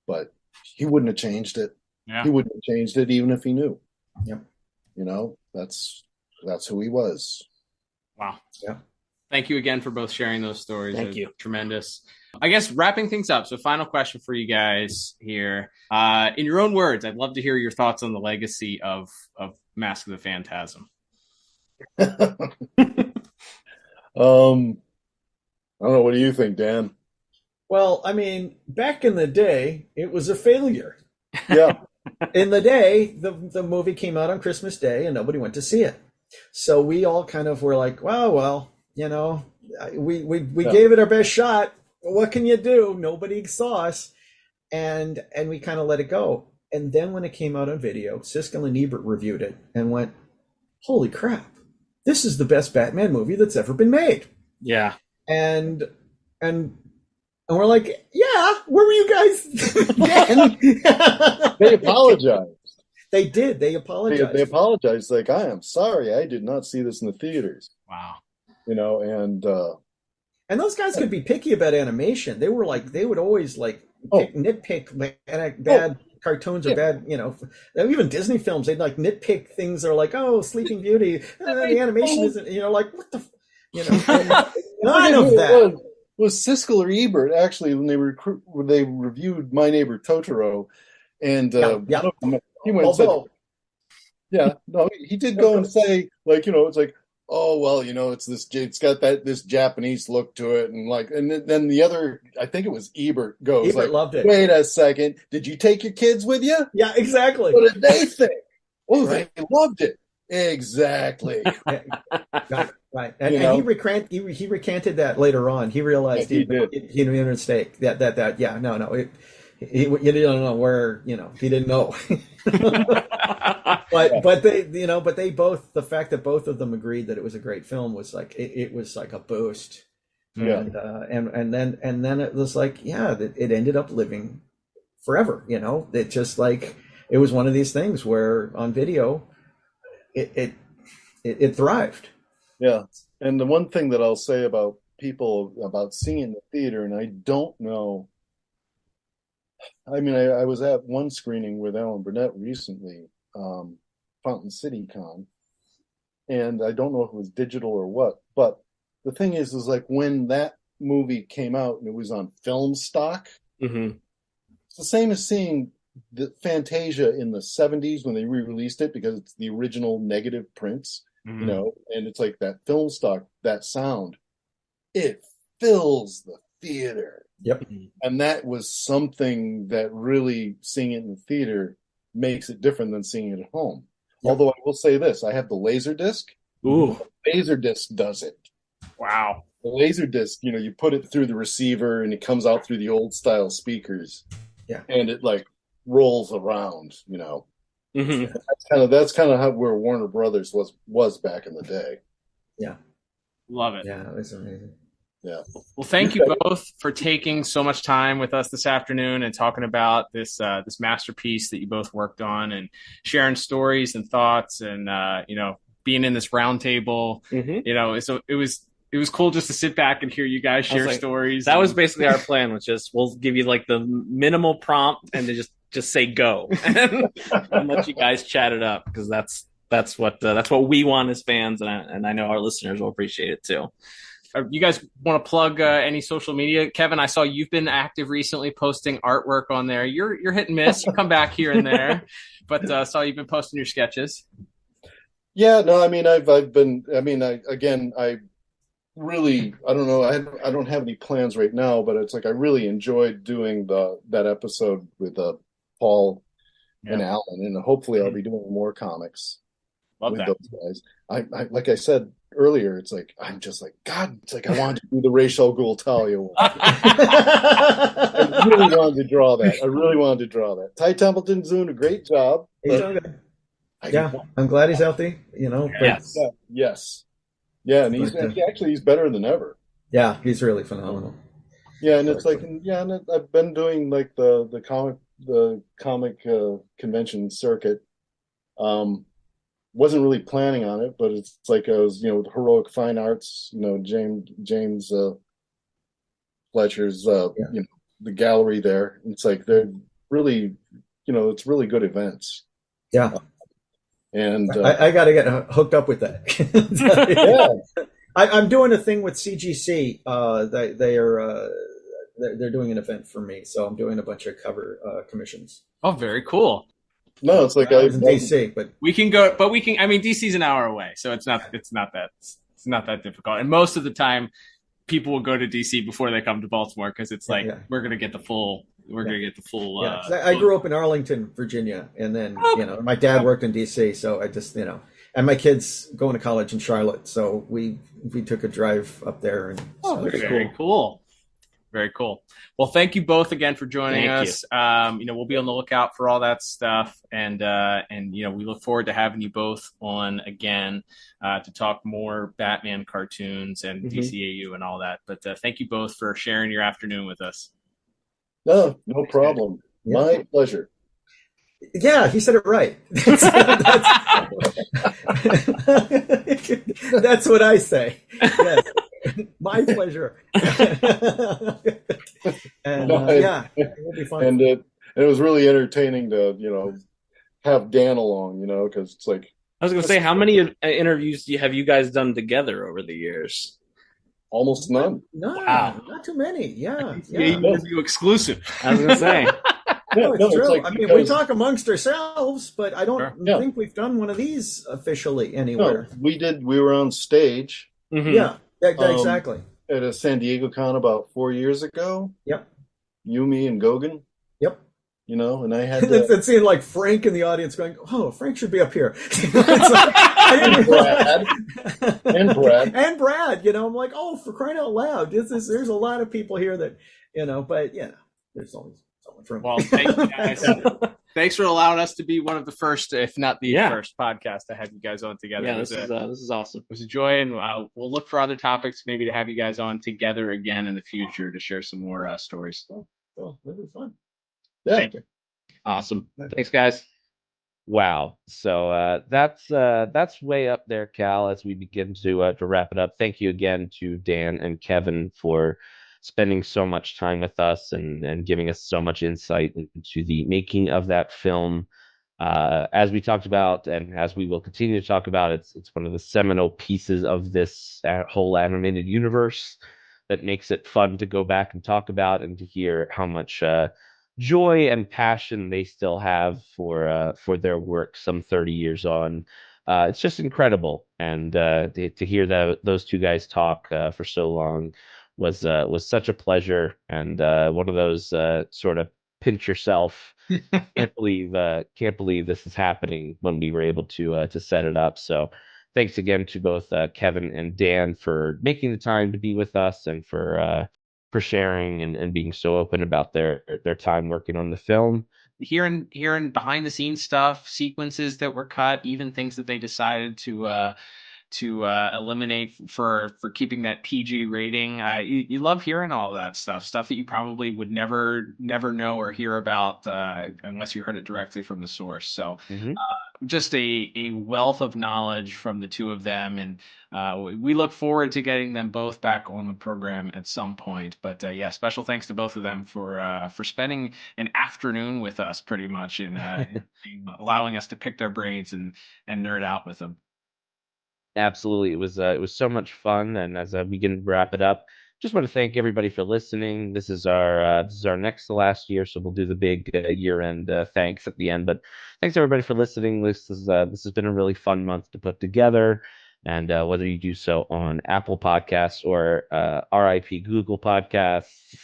But he wouldn't have changed it. Yeah. He wouldn't have changed it even if he knew. Yep. You know, that's who he was. Wow. Yeah. Thank you again for both sharing those stories. Thank you. Tremendous. I guess wrapping things up. So final question for you guys here. In your own words, I'd love to hear your thoughts on the legacy of Mask of the Phantasm. I don't know. What do you think, Dan? Well, I mean, back in the day, it was a failure. Yeah. In the day, the movie came out on Christmas Day and nobody went to see it. So we all kind of were like, well, you know, we gave it our best shot. What can you do? Nobody saw us. And we kind of let it go. And then when it came out on video, Siskel and Ebert reviewed it and went, holy crap, this is the best Batman movie that's ever been made. Yeah. And we're like, yeah, where were you guys then? They apologized. They did. They apologized. They apologized. Like, I am sorry, I did not see this in the theaters. Wow. You know, and those guys could be picky about animation. They were like, they would always like nitpick bad cartoons or bad, you know, even Disney films. They'd like nitpick things that are like, oh, Sleeping Beauty, the animation isn't, you know, like what the, you know, none of that. Was Siskel or Ebert actually when they reviewed My Neighbor Totoro, and he went and said, he did go and say, like, you know, it's like, oh well, you know, it's got this Japanese look to it, and like, and then the other, I think it was Ebert goes, Ebert like, loved it. Wait a second, did you take your kids with you? Yeah, exactly. What did they think? Oh, right. They loved it. Exactly. Right. And he recanted that later on. He realized he made a mistake. He didn't know where, you know, he didn't know. but they both, the fact that both of them agreed that it was a great film was like it was like a boost. Yeah. And then it was like, it ended up living forever, you know. It just like it was one of these things where on video it thrived. Yeah. And the one thing that I'll say about people about seeing in the theater, and I don't know, I mean, I was at one screening with Alan Burnett recently, Fountain City Con, and I don't know if it was digital or what, but the thing is like when that movie came out and it was on film stock, it's the same as seeing the Fantasia in the 70s when they re-released it, because it's the original negative prints, you know, and it's like that film stock, that sound, it fills the theater. Yep. And that was something that really, seeing it in the theater makes it different than seeing it at home. Yep. Although I will say this, I have the Laserdisc. Ooh. The Laserdisc does it. Wow. The Laserdisc, you know, you put it through the receiver and it comes out through the old style speakers. Yeah. And it like rolls around, you know. Mm-hmm. That's kind of how where Warner Brothers was back in the day. Yeah. Love it. Yeah, it was amazing. Yeah. Well, thank you both for taking so much time with us this afternoon and talking about this masterpiece that you both worked on, and sharing stories and thoughts, and you know, being in this roundtable. You know, so it was cool just to sit back and hear you guys share stories. That was basically our plan, which is we'll give you like the minimal prompt and then just say go and let you guys chat it up, because that's what we want as fans, and I know our listeners will appreciate it too. You guys want to plug any social media? Kevin, I saw you've been active recently, posting artwork on there. You're hit and miss. You come back here and there, but saw you've been posting your sketches. Yeah, no, I mean, I've been. I mean, I really, I don't know. I don't have any plans right now, but it's like I really enjoyed doing that episode with Paul and Alan, and hopefully I'll be doing more comics. Love with that. those guys. I like I said earlier, it's like I'm just like God. It's like I wanted to do the Ra's al Ghul Talia one. I really wanted to draw that. I really wanted to draw that. Ty Templeton's doing a great job. He's doing good. Yeah, I'm glad he's healthy. But Yes. Yeah, and he's better than ever. Yeah, he's really phenomenal. Yeah, and it's like, and I've been doing like the comic convention circuit. Wasn't really planning on it, but it's like I was, with Heroic Fine Arts, James Fletcher's, the gallery there. It's like they're really, it's really good events. Yeah. And I got to get hooked up with that. yeah. I'm doing a thing with CGC. They're doing an event for me, so I'm doing a bunch of cover commissions. Oh, very cool. No, it's like I was in DC, but we can go. But we can. I mean, DC's an hour away, so it's not that difficult. And most of the time, people will go to DC before they come to Baltimore because it's like we're gonna get the full. We're gonna get the full. I grew up in Arlington, Virginia, and then my dad worked in DC, so I just and my kids going to college in Charlotte, so we took a drive up there, and very cool. Very cool. Well, thank you both again for joining us. We'll be on the lookout for all that stuff, and we look forward to having you both on again to talk more Batman cartoons and DCAU and all that. But thank you both for sharing your afternoon with us. No problem. Yeah. My pleasure. Yeah, he said it right. That's what I say. Yes. My pleasure. And it will be fun. And it was really entertaining to have Dan along, because it's like I was going to say, how many interviews have you guys done together over the years? Almost none. No, not too many. Yeah. Interview exclusive. I was going to say. It's true. Like, we talk amongst ourselves, but I don't think we've done one of these officially anywhere. No, we were on stage. Mm-hmm. Yeah, exactly. At a San Diego con about 4 years ago. Yep. Yumi and Gogan. Yep. And I had that seemed like Frank in the audience going, "Oh, Frank should be up here." And Brad. And Brad. I'm like, "Oh, for crying out loud!" There's a lot of people here that but there's always someone from. Well, thank you guys. Thanks for allowing us to be one of the first, if not the first, podcast to have you guys on together. Yeah, this is awesome. It was a joy, and we'll look for other topics, maybe to have you guys on together again in the future to share some more stories. Oh, that'd be fun. Yeah. Awesome. Thanks, guys. Wow. So that's way up there, Cal. As we begin to wrap it up, thank you again to Dan and Kevin for spending so much time with us and giving us so much insight into the making of that film. As we talked about, and as we will continue to talk about, it's one of the seminal pieces of this whole animated universe that makes it fun to go back and talk about and to hear how much joy and passion they still have for their work some 30 years on. It's just incredible, and to hear those two guys talk for so long was such a pleasure, and one of those sort of pinch yourself. Can't believe this is happening when we were able to set it up. So thanks again to both Kevin and Dan for making the time to be with us and for sharing and being so open about their time working on the film. Hearing behind the scenes stuff, sequences that were cut, even things that they decided to eliminate for keeping that PG rating. You love hearing all that stuff that you probably would never know or hear about unless you heard it directly from the source. So just a wealth of knowledge from the two of them, and we look forward to getting them both back on the program at some point. But special thanks to both of them for spending an afternoon with us, pretty much, in allowing us to pick their brains and nerd out with them. Absolutely. It was so much fun. And as we begin to wrap it up, just want to thank everybody for listening. This is our next to last year, so we'll do the big year-end thanks at the end. But thanks everybody for listening. This has been a really fun month to put together. And whether you do so on Apple Podcasts or RIP Google Podcasts,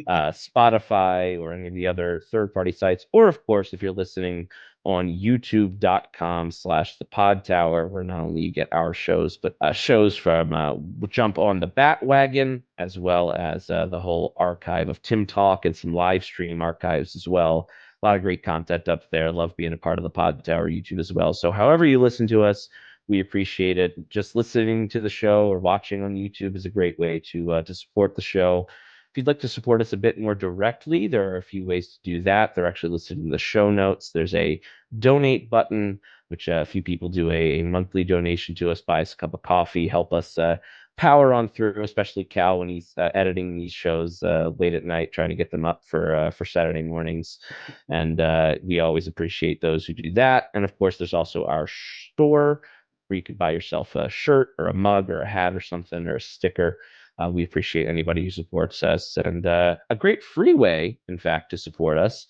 Spotify, or any of the other third-party sites, or of course, if you're listening on youtube.com/the pod tower, where not only you get our shows, but shows from Jump on the Batwagon, as well as the whole archive of Tim Talk and some live stream archives as well. A lot of great content up there. Love being a part of the pod tower YouTube as well. So however you listen to us, we appreciate it. Just listening to the show or watching on YouTube is a great way to support the show. If you'd like to support us a bit more directly, there are a few ways to do that. They're actually listed in the show notes. There's a donate button, which a few people do a monthly donation to us, buy us a cup of coffee, help us power on through, especially Cal when he's editing these shows late at night, trying to get them up for Saturday mornings. And we always appreciate those who do that. And of course, there's also our store where you could buy yourself a shirt or a mug or a hat or something or a sticker. We appreciate anybody who supports us. And a great free way, in fact, to support us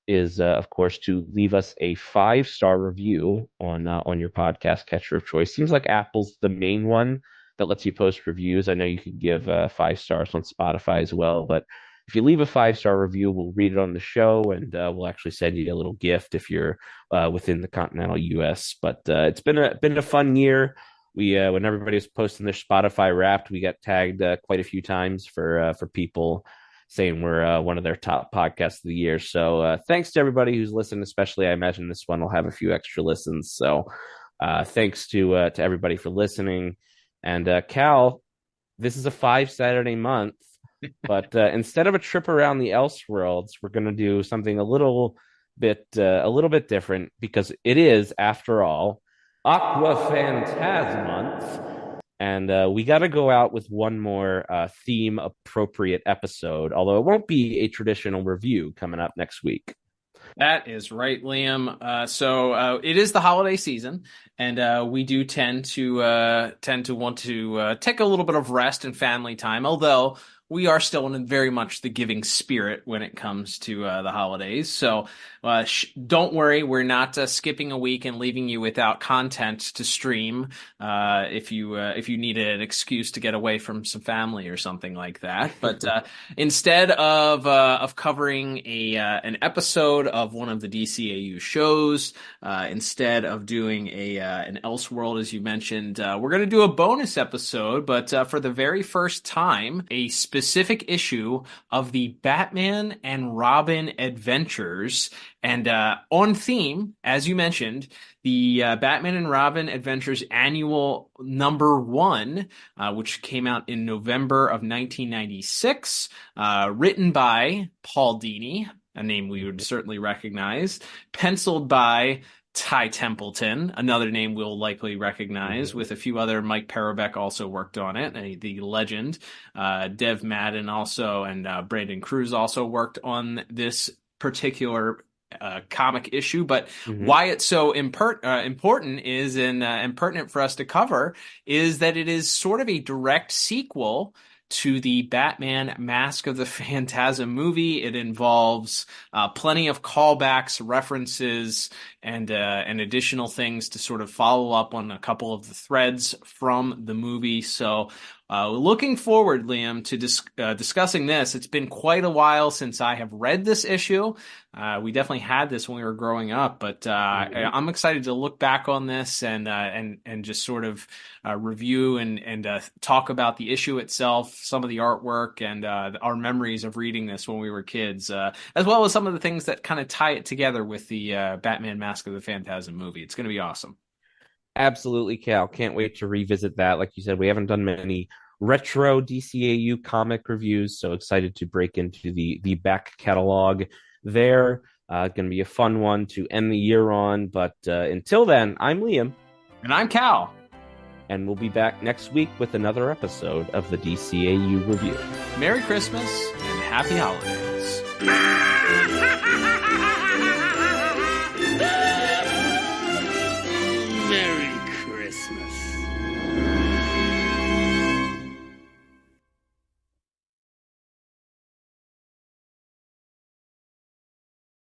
is, of course, to leave us a 5-star review on your podcast catcher of choice. Seems like Apple's the main one that lets you post reviews. I know you could give 5 stars on Spotify as well, but if you leave a 5-star review, we'll read it on the show, and we'll actually send you a little gift if you're within the continental U.S. But it's been a fun year. We when everybody was posting their Spotify Wrapped, we got tagged quite a few times for people saying we're one of their top podcasts of the year. So thanks to everybody who's listened, especially I imagine this one will have a few extra listens. So thanks to everybody for listening. And Cal, this is a 5 Saturday month, but instead of a trip around the Elseworlds, we're going to do something a little bit different, because it is, after all, Aqua Phantasm month, and we got to go out with one more theme appropriate episode, although it won't be a traditional review coming up next week. That is right, Liam. So it is the holiday season, and we do tend to want to take a little bit of rest and family time, although we are still in very much the giving spirit when it comes to the holidays. So don't worry, we're not skipping a week and leaving you without content to stream if you need an excuse to get away from some family or something like that. But instead of covering an episode of one of the DCAU shows, instead of doing an Elseworld, as you mentioned, we're going to do a bonus episode, but for the very first time, a specific issue of the Batman and Robin Adventures. And on theme, as you mentioned, the Batman and Robin Adventures Annual #1, which came out in November of 1996, written by Paul Dini, a name we would certainly recognize, penciled by Ty Templeton, another name we'll likely recognize, with a few other. Mike Parobeck also worked on it, the legend. Dev Madden also, and Brandon Cruz also worked on this particular comic issue. But why it's so important is, and pertinent for us to cover, is that it is sort of a direct sequel to the Batman Mask of the Phantasm movie. It involves plenty of callbacks, references, and additional things to sort of follow up on a couple of the threads from the movie. So looking forward, Liam, to discussing this. It's been quite a while since I have read this issue. We definitely had this when we were growing up, but I'm excited to look back on this and just sort of review and talk about the issue itself, some of the artwork, and our memories of reading this when we were kids, as well as some of the things that kind of tie it together with the Batman Mask of the Phantasm movie. It's going to be awesome. Absolutely, Cal. Can't wait to revisit that. Like you said, we haven't done many retro DCAU comic reviews, so excited to break into the back catalog there. Going to be a fun one to end the year on. But until then, I'm Liam. And I'm Cal. And we'll be back next week with another episode of the DCAU Review. Merry Christmas and Happy Holidays.